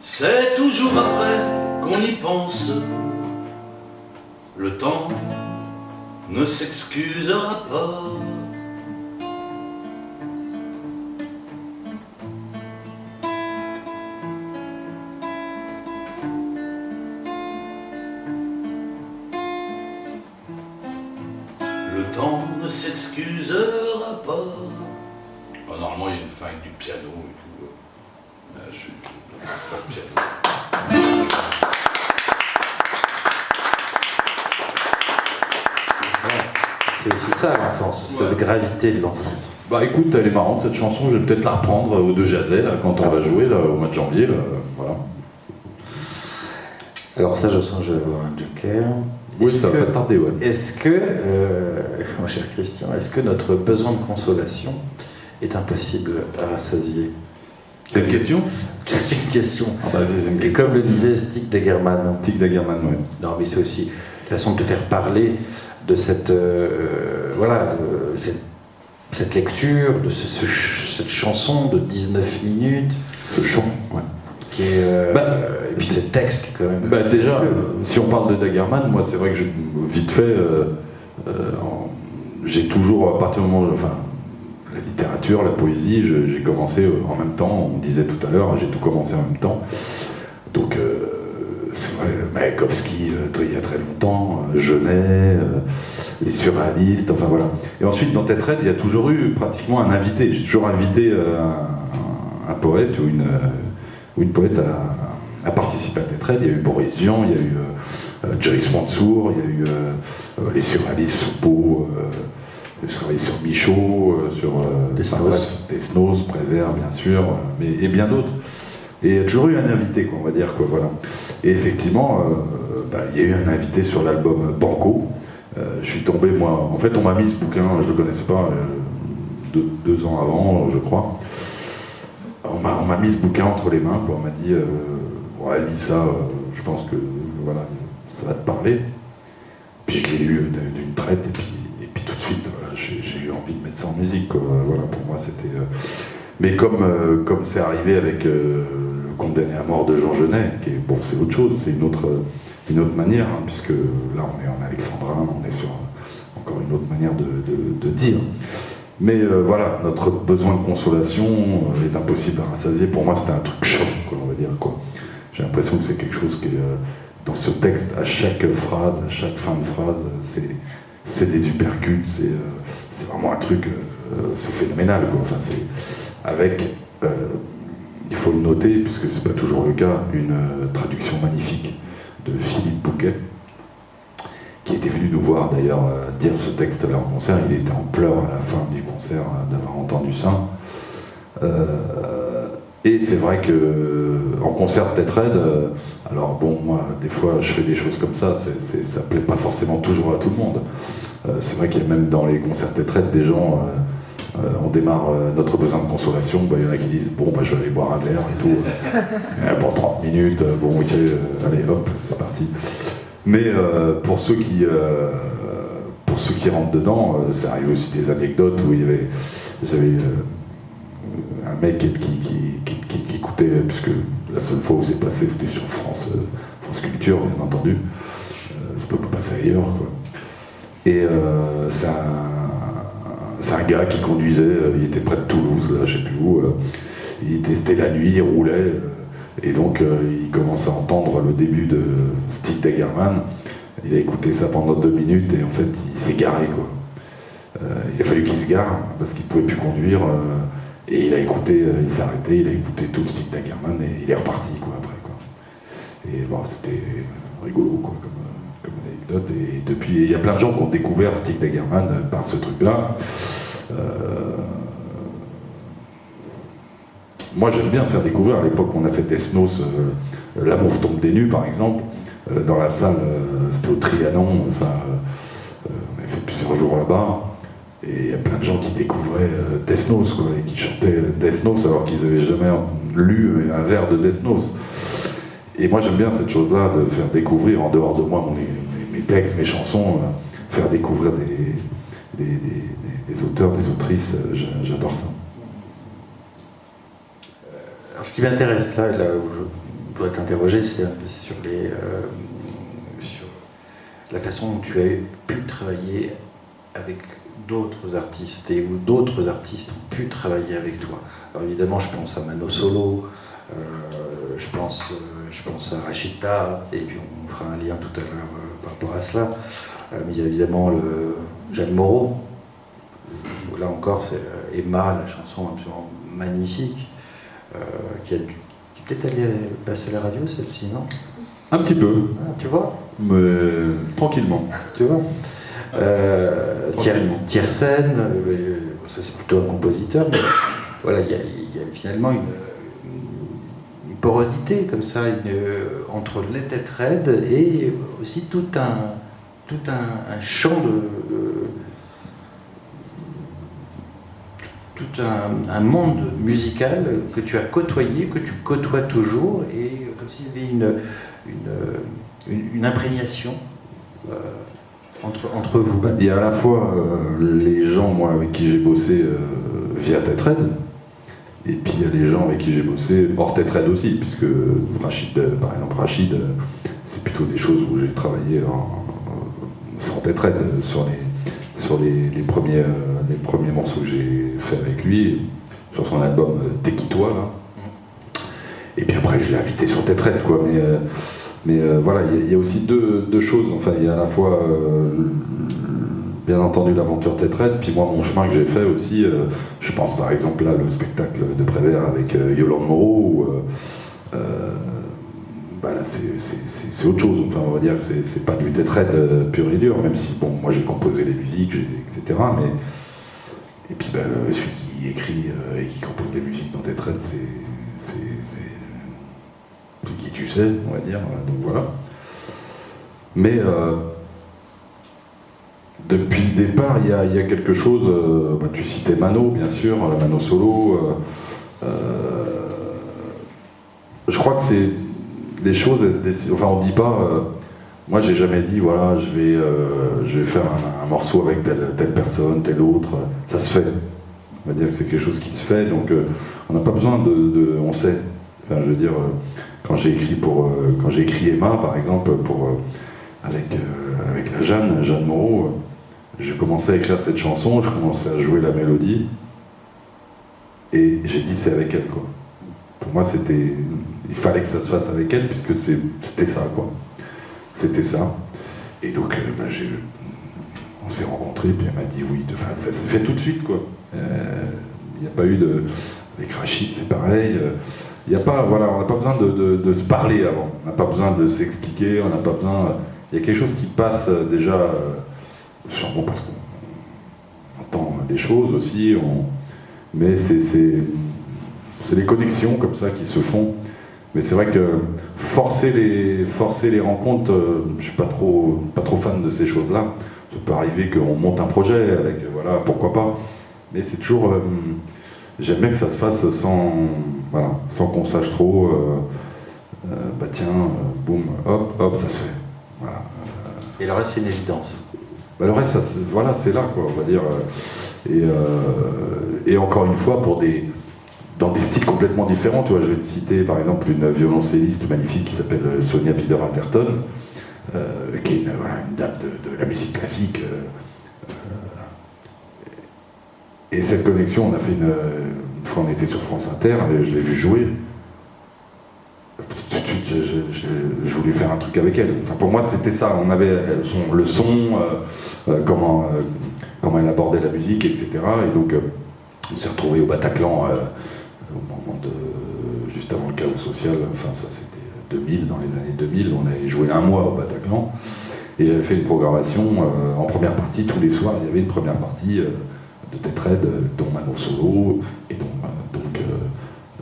Speaker 6: C'est toujours après qu'on y pense, le temps ne s'excusera pas. Le temps ne s'excusera pas. Oh, normalement, il y a une fin avec du piano et tout. Là, je suis pas de piano.
Speaker 2: C'est aussi ça l'enfance, cette gravité de l'enfance.
Speaker 3: Bah écoute, elle est marrante cette chanson, je vais peut-être la reprendre au De Jazet, là, quand on va jouer là, au mois de janvier. Là, voilà.
Speaker 2: Alors ça, je sens que je vais avoir un joker.
Speaker 3: Oui, ça va pas tarder, ouais.
Speaker 2: Est-ce que, mon cher Christian, est-ce que notre besoin de consolation est impossible à rassasier?
Speaker 3: C'est une question?
Speaker 2: C'est une question.
Speaker 3: Ah bah, c'est une
Speaker 2: Et
Speaker 3: question.
Speaker 2: comme le disait Stig Dagerman.
Speaker 3: Stig Dagerman, ouais.
Speaker 2: Non, mais c'est aussi une façon de te faire parler de cette, cette lecture, de cette chanson de 19 minutes.
Speaker 3: Le chant, ouais.
Speaker 2: Qui est, et puis ce texte quand même.
Speaker 3: Bah déjà, si on parle de Dagerman, moi c'est vrai que vite fait, j'ai toujours, à partir du moment, enfin, la littérature, la poésie, j'ai commencé en même temps, on disait tout à l'heure, j'ai tout commencé en même temps. Donc, c'est vrai, Mayakovsky, il y a très longtemps, Genet, les surréalistes, enfin voilà. Et ensuite, dans Tête Raide, il y a toujours eu pratiquement un invité. J'ai toujours invité un poète ou une poète à participer à Tête Raide. Il y a eu Boris Vian, il y a eu Joyce Mansour, il y a eu les surréalistes Soupeau, J'ai travaillé sur Michaud, sur Desnos, Prévert, bien sûr, et bien d'autres. Et il y a toujours eu un invité, quoi, on va dire, quoi, voilà. Et effectivement, il y a eu un invité sur l'album Banco. Je suis tombé, moi, en fait, on m'a mis ce bouquin, je ne le connaissais pas, 2 ans avant, je crois. On m'a mis ce bouquin entre les mains, quoi. On m'a dit, ouais, lis ça, je pense que voilà, ça va te parler. Puis je l'ai lu d'une traite, et puis tout de suite, voilà, j'ai eu envie de mettre ça en musique, quoi. Voilà, pour moi, c'était. Mais comme c'est arrivé avec le Condamné à mort de Jean Genet, qui est, bon, c'est autre chose, c'est une autre manière, hein, puisque là, on est en alexandrin, on est sur encore une autre manière de dire. Mais voilà, notre besoin de consolation est impossible à rassasier. Pour moi, c'était un truc chaud, quoi, on va dire, quoi. J'ai l'impression que c'est quelque chose qui est dans ce texte, à chaque phrase, à chaque fin de phrase, c'est des uppercuts, c'est vraiment un truc, c'est phénoménal, quoi. Enfin, c'est avec, il faut le noter, puisque c'est pas toujours le cas, une traduction magnifique de Philippe Bouquet, qui était venu nous voir d'ailleurs dire ce texte-là en concert. Il était en pleurs à la fin du concert d'avoir entendu ça. Et c'est vrai que en concert Tête Raide, alors bon, moi des fois je fais des choses comme ça, ça plaît pas forcément toujours à tout le monde. C'est vrai qu'il y a même dans les concerts Tête Raide des gens, on démarre notre besoin de consolation, il y en a qui disent bon je vais aller boire un verre et tout, pour 30 minutes, bon ok, allez hop, c'est parti. Mais pour ceux qui rentrent dedans, ça arrive aussi des anecdotes où j'avais un mec qui écoutait, puisque la seule fois où c'est passé c'était sur France Culture, bien entendu, ça peut pas passer ailleurs, quoi. Et c'est un gars qui conduisait, il était près de Toulouse, là, je sais plus où, c'était la nuit, il roulait. Et donc il commence à entendre le début de Stig Dagerman. Il a écouté ça pendant 2 minutes et en fait il s'est garé, quoi. Il a fallu qu'il se gare parce qu'il pouvait plus conduire et il a écouté, il s'est arrêté, il a écouté tout le Stig Dagerman et il est reparti, quoi, après, quoi. Et bon, c'était rigolo, quoi, comme anecdote. Et depuis, il y a plein de gens qui ont découvert Stig Dagerman par ce truc-là. Moi j'aime bien faire découvrir. À l'époque on a fait Desnos, L'amour tombe des nues par exemple, dans la salle, c'était au Trianon, ça, on avait fait plusieurs jours là-bas, et il y a plein de gens qui découvraient Desnos, quoi, et qui chantaient Desnos alors qu'ils n'avaient jamais lu un vers de Desnos. Et moi j'aime bien cette chose-là, de faire découvrir, en dehors de moi, mes textes, mes chansons, faire découvrir des auteurs, des autrices, j'adore ça.
Speaker 2: Alors, ce qui m'intéresse là où je dois t'interroger, c'est un peu sur la façon dont tu as pu travailler avec d'autres artistes et où d'autres artistes ont pu travailler avec toi. Alors évidemment, je pense à Mano Solo, je pense à Rachita, et puis on fera un lien tout à l'heure par rapport à cela. Mais il y a évidemment Jeanne Moreau. Là encore, c'est Emma, la chanson absolument magnifique. Qui est peut-être allée passer à la radio, celle-ci, non?
Speaker 3: Un petit peu.
Speaker 2: Ah, tu vois?
Speaker 3: Mais tranquillement.
Speaker 2: Tu vois? Tiersen, ça c'est plutôt un compositeur, mais voilà, il y a finalement une porosité comme ça entre les Têtes Raides et aussi tout un champ tout un monde musical que tu as côtoyé, que tu côtoies toujours, et comme s'il y avait une imprégnation entre vous.
Speaker 3: Il y a à la fois les gens, moi, avec qui j'ai bossé via Tête Raide, et puis il y a les gens avec qui j'ai bossé hors Tête Raide aussi, puisque par exemple Rachid, c'est plutôt des choses où j'ai travaillé sans Tête Raide, sur les premiers morceaux que j'ai fait avec lui, sur son album T'es-qui-toi, là. Et puis après, je l'ai invité sur Tête Raide, quoi. Mais voilà, il y a aussi deux choses. Enfin, il y a à la fois, bien entendu, l'aventure Tête Raide, puis moi, mon chemin que j'ai fait aussi. Je pense par exemple là, le spectacle de Prévert avec Yolande Moreau, bah là, c'est autre chose. Enfin, on va dire que c'est pas du Tetraed pur et dur, même si, bon, moi j'ai composé les musiques, etc. Mais, et puis, bah, celui qui écrit et qui compose les musiques dans Tetraed, c'est qui tu sais, on va dire. Donc voilà. Mais depuis le départ, il y a quelque chose. Bah, tu citais Mano, bien sûr, Mano Solo. Je crois que c'est les choses, enfin on dit pas, moi j'ai jamais dit voilà je vais faire un morceau avec telle personne, telle autre, ça se fait. On va dire que c'est quelque chose qui se fait, donc on n'a pas besoin on sait. Enfin, je veux dire, quand j'ai écrit Emma par exemple avec la Jeanne Moreau, j'ai commencé à écrire cette chanson, je commençais à jouer la mélodie et j'ai dit c'est avec elle quoi. Pour moi, il fallait que ça se fasse avec elle, puisque c'était ça, quoi. C'était ça. Et donc, bah, on s'est rencontrés, puis elle m'a dit oui. Enfin, ça s'est fait tout de suite, quoi. Il n'y a pas eu de... Avec Rachid, c'est pareil. Il n'y a pas... Voilà, on n'a pas besoin de se parler avant. On n'a pas besoin de s'expliquer, on n'a pas besoin... Il y a quelque chose qui passe déjà... Sûrement parce qu'on entend des choses aussi, mais c'est les connexions comme ça qui se font. Mais c'est vrai que forcer les rencontres, je suis pas trop fan de ces choses-là. Ça peut arriver qu'on monte un projet avec, voilà, pourquoi pas. Mais c'est toujours, j'aime bien que ça se fasse sans qu'on sache trop. Bah tiens, boum, hop, ça se fait. Voilà.
Speaker 2: Et le reste, c'est une évidence.
Speaker 3: Bah, le reste, voilà, c'est là, quoi, on va dire. Et encore une fois, dans des styles complètement différents. Tu vois, je vais te citer par exemple une violoncelliste magnifique qui s'appelle Sonia Bider-Atherton, qui est une dame de la musique classique. Et cette connexion, on a fait une fois on était sur France Inter, et je l'ai vue jouer. Tout de suite, je voulais faire un truc avec elle. Enfin, pour moi, c'était ça. On avait le son, comment elle abordait la musique, etc. Et donc, on s'est retrouvés au Bataclan au moment juste avant le chaos social. Enfin, ça, c'était 2000, dans les années 2000. On avait joué un mois au Bataclan. Et j'avais fait une programmation en première partie. Tous les soirs, il y avait une première partie de Tetraed, dont Mano Solo, et donc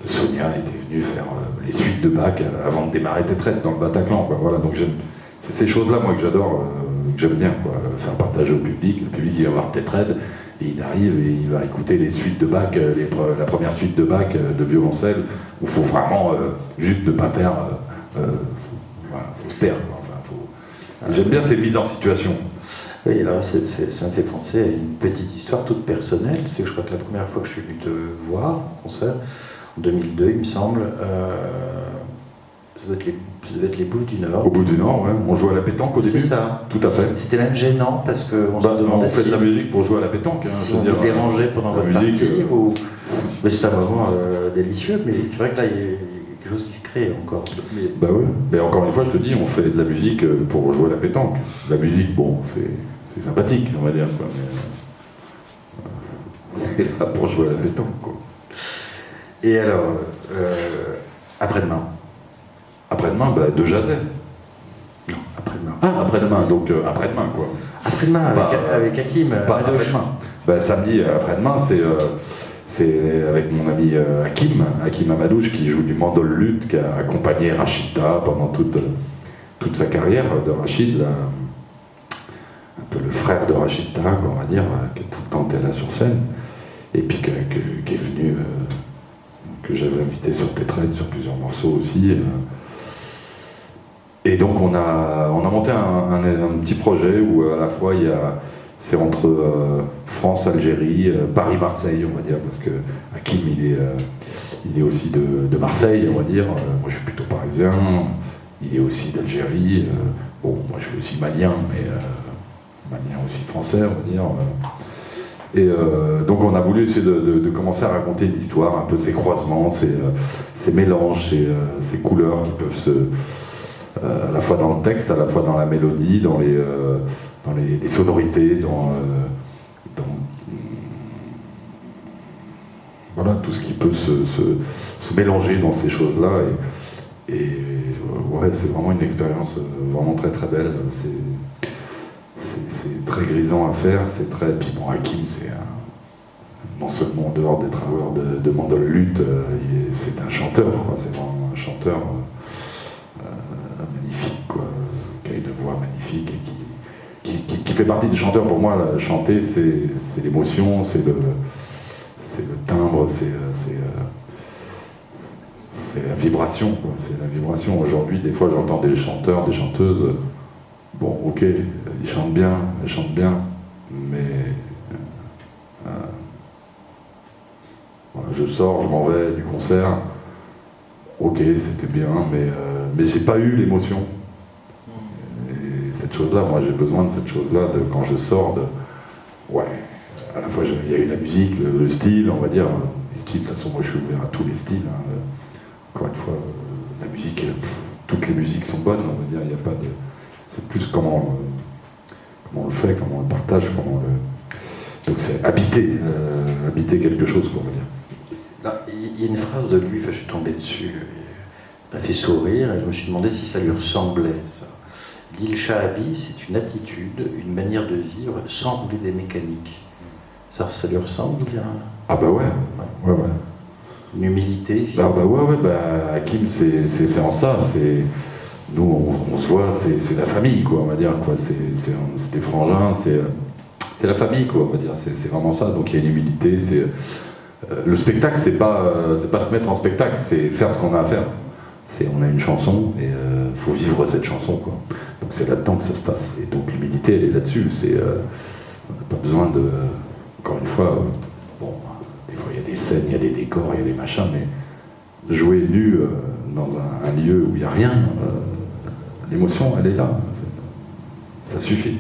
Speaker 3: Sonia était venue faire les suites de Bach avant de démarrer Tetraed dans le Bataclan, quoi. Voilà, donc c'est ces choses-là, moi, que j'adore, que j'aime bien, quoi. Faire partager au public. Le public, il va voir Tetraed, et il arrive et il va écouter les suites de Bach, la première suite de Bach de violoncelle, où il faut vraiment juste ne pas faire... faut se taire, quoi. Enfin, j'aime bien ces mises en situation.
Speaker 2: Oui, alors ça me fait penser à une petite histoire toute personnelle. C'est que je crois que la première fois que je suis venu te voir en concert, en 2002, il me semble, ça doit être les Bouffes du Nord.
Speaker 3: Au Bout du Nord, ouais. On joue à la pétanque au début.
Speaker 2: C'est ça.
Speaker 3: Tout à fait.
Speaker 2: C'était même gênant parce qu'on se demandait
Speaker 3: on fait de la musique pour jouer à la pétanque. Hein,
Speaker 2: si on vous dérangeait pendant votre partie. Mais c'est un moment délicieux, mais c'est vrai que là, il y a quelque chose qui se crée encore.
Speaker 3: Bah oui. Mais encore une fois, je te dis, on fait de la musique pour jouer à la pétanque. La musique, bon, c'est sympathique, on va dire, quoi. Mais on est là pour jouer à la pétanque, quoi.
Speaker 2: Et alors, après-demain.
Speaker 3: Après-demain, bah, de Jazet.
Speaker 2: Non, après-demain.
Speaker 3: Ah, après-demain, donc après-demain, quoi.
Speaker 2: Après-demain, avec Hakim.
Speaker 3: Pas après-demain. Bah, samedi, après-demain, c'est avec mon ami Hakim Amadouche, qui joue du mandol luth, qui a accompagné Rachida pendant toute sa carrière de Rachid, là, un peu le frère de Rachida, quoi, on va dire, qui tout le temps était là sur scène, et puis qui est venu, que j'avais invité sur Tetraed, sur plusieurs morceaux aussi. Et donc on a monté un petit projet où à la fois c'est entre France, Algérie, Paris, Marseille, on va dire, parce que Hakim il est aussi de Marseille, on va dire. Moi je suis plutôt parisien, il est aussi d'Algérie. Bon, moi je suis aussi malien, mais malien aussi français, on va dire. Et donc on a voulu essayer de commencer à raconter une histoire, un peu ces croisements, ces mélanges, ces couleurs qui peuvent à la fois dans le texte, à la fois dans la mélodie, dans les sonorités, voilà, tout ce qui peut se mélanger dans ces choses-là. Et ouais, c'est vraiment une expérience vraiment très très belle. C'est très grisant à faire, c'est très. Puis bon, Hakim, c'est non seulement en dehors d'être un joueur de mandole lutte, c'est un chanteur, quoi. C'est vraiment un chanteur magnifique, quoi, qui a une voix magnifique et qui fait partie des chanteurs. Pour moi, là, chanter, c'est l'émotion, c'est le timbre, c'est la vibration, quoi. C'est la vibration. Aujourd'hui, des fois, j'entends des chanteurs, des chanteuses. Bon, ok, ils chantent bien, mais voilà, je sors, je m'en vais du concert. Ok, c'était bien, mais j'ai pas eu l'émotion. Et cette chose-là, moi, j'ai besoin de cette chose-là quand je sors. Ouais, à la fois, il y a eu la musique, le style, on va dire. Les styles, de toute façon, moi, je suis ouvert à tous les styles. Hein. Encore une fois, la musique, toutes les musiques sont bonnes, on va dire. Il n'y a pas de. C'est plus comment on le fait, comment on le partage, comment on le. Donc c'est habiter quelque chose, quoi, on va dire.
Speaker 2: Là, il y a une phrase de lui, je suis tombé dessus, il m'a fait sourire et je me suis demandé si ça lui ressemblait. Ça. Gil Shahabi, c'est une attitude, une manière de vivre sans rouler des mécaniques. Ça lui ressemble, vous dire?
Speaker 3: Ah bah ouais.
Speaker 2: Une humilité.
Speaker 3: Ah bah ouais, Hakim, c'est en ça, nous, on se voit, c'est la famille, quoi, on va dire, quoi. C'est des frangins, c'est la famille, quoi, on va dire. C'est vraiment ça. Donc il y a une humilité. Le spectacle, c'est pas se mettre en spectacle, c'est faire ce qu'on a à faire. On a une chanson et faut vivre cette chanson, quoi. Donc c'est là-dedans que ça se passe. Et donc l'humilité, elle est là-dessus. On n'a pas besoin de. Encore une fois, bon, des fois il y a des scènes, il y a des décors, il y a des machins, mais jouer nu dans un lieu où il n'y a rien. L'émotion, elle est là. Ça suffit.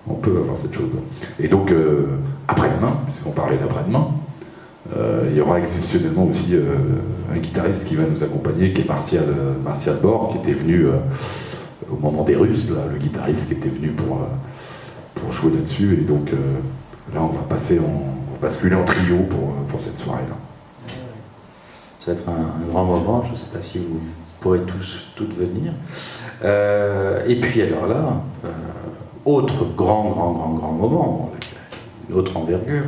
Speaker 3: On peut avoir cette chose-là. Et donc, après-demain, puisqu'on parlait d'après-demain, il y aura exceptionnellement aussi un guitariste qui va nous accompagner, qui est Martial Bord, qui était venu au moment des Russes, là, le guitariste qui était venu pour jouer là-dessus. Et donc, là, on va basculer en trio pour cette soirée-là.
Speaker 2: Ça va être un grand moment, je ne sais pas si vous pourrez toutes venir. Et puis alors là, autre grand moment, une autre envergure,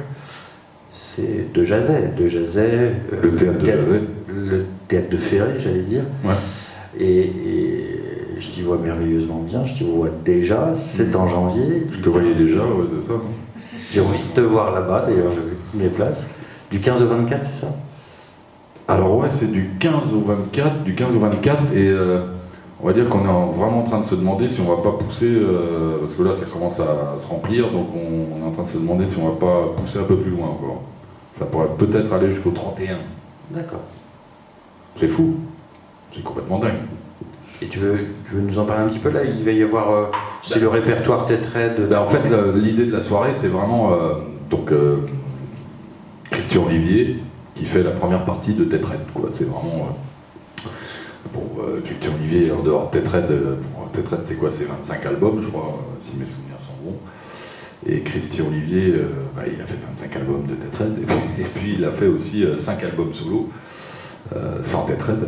Speaker 2: c'est De Jazet.
Speaker 3: Le théâtre de Jazet.
Speaker 2: Le théâtre de Ferré, j'allais dire.
Speaker 3: Ouais.
Speaker 2: Et je t'y vois merveilleusement bien, je t'y vois déjà, c'est en janvier.
Speaker 3: Je te voyais déjà, ouais, c'est ça.
Speaker 2: J'ai envie de te voir là-bas, d'ailleurs, j'ai vu mes places. Du 15 au 24, c'est ça?
Speaker 3: Alors ouais, c'est du 15 au 24, et on va dire qu'on est vraiment en train de se demander si on va pas pousser, parce que là ça commence à se remplir, donc on est en train de se demander si on va pas pousser un peu plus loin encore. Ça pourrait peut-être aller jusqu'au 31.
Speaker 2: D'accord.
Speaker 3: C'est fou, c'est complètement dingue.
Speaker 2: Et tu veux nous en parler un petit peu là? Il va y avoir, c'est le répertoire Tetraed.
Speaker 3: En fait, l'idée de la soirée, c'est vraiment Christian Olivier qui fait la première partie de Tetraed, quoi. C'est vraiment Christian Olivier en dehors de Tetraed. Tetraed, c'est quoi? C'est 25 albums, je crois, si mes souvenirs sont bons. Et Christian Olivier, il a fait 25 albums de Tetraed, et puis il a fait aussi 5 albums solo sans Tetraed.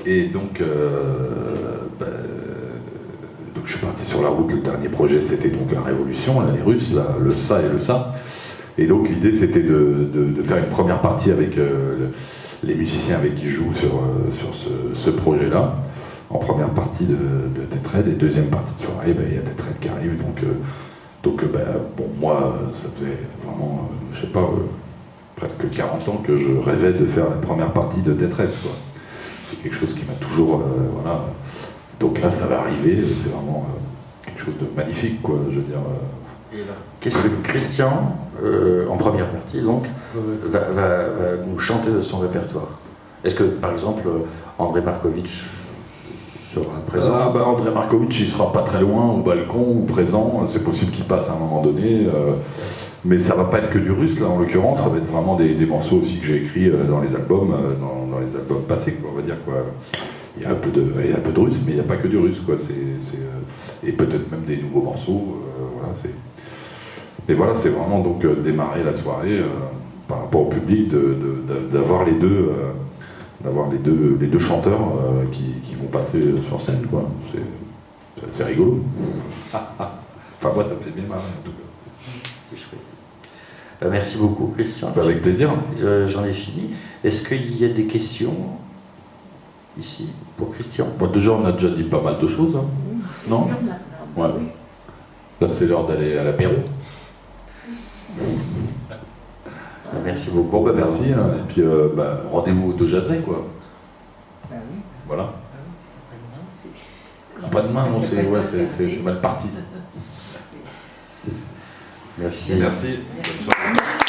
Speaker 3: Et donc, donc je suis parti sur la route. Le dernier projet, c'était donc la Révolution, là, les Russes, là, le ça et le ça. Et donc l'idée, c'était de faire une première partie avec les musiciens avec qui je joue sur ce projet-là, en première partie de Tetraed, et deuxième partie de soirée, il y a Tetraed qui arrive. Donc moi, ça faisait vraiment, je sais pas, presque 40 ans que je rêvais de faire la première partie de Tetraed, quoi. C'est quelque chose qui m'a toujours... voilà. Donc là, ça va arriver, c'est vraiment quelque chose de magnifique, quoi, je veux dire.
Speaker 2: Qu'est-ce que Christian, en première partie, donc, va nous chanter de son répertoire? Est-ce que, par exemple, André Markovitch sera présent?
Speaker 3: André Markovitch, il sera pas très loin, au balcon, ou présent. C'est possible qu'il passe à un moment donné. Mais ça va pas être que du russe, là, en l'occurrence. Ça va être vraiment des morceaux aussi que j'ai écrits dans les albums, dans les albums passés, quoi, on va dire, quoi. Il y a un peu de russe, mais il n'y a pas que du russe, quoi. Et peut-être même des nouveaux morceaux. Voilà, et voilà, c'est vraiment donc démarrer la soirée par rapport au public, d'avoir les deux d'avoir les deux chanteurs qui vont passer sur scène, quoi. C'est rigolo. Enfin, moi, ça me fait bien marrer, en tout cas.
Speaker 2: C'est chouette. Merci beaucoup, Christian.
Speaker 3: Avec plaisir.
Speaker 2: J'en ai fini. Est-ce qu'il y a des questions ici pour Christian?
Speaker 3: Bon, déjà, on a déjà dit pas mal de choses. Hein. Non? Ouais. Là, c'est l'heure d'aller à l'apéro.
Speaker 2: Merci beaucoup.
Speaker 3: Bon, merci. Hein. Et puis, rendez-vous au Jazet, quoi. Voilà. Pas demain, non, c'est mal parti.
Speaker 2: Merci.
Speaker 3: Merci. Bonne soirée.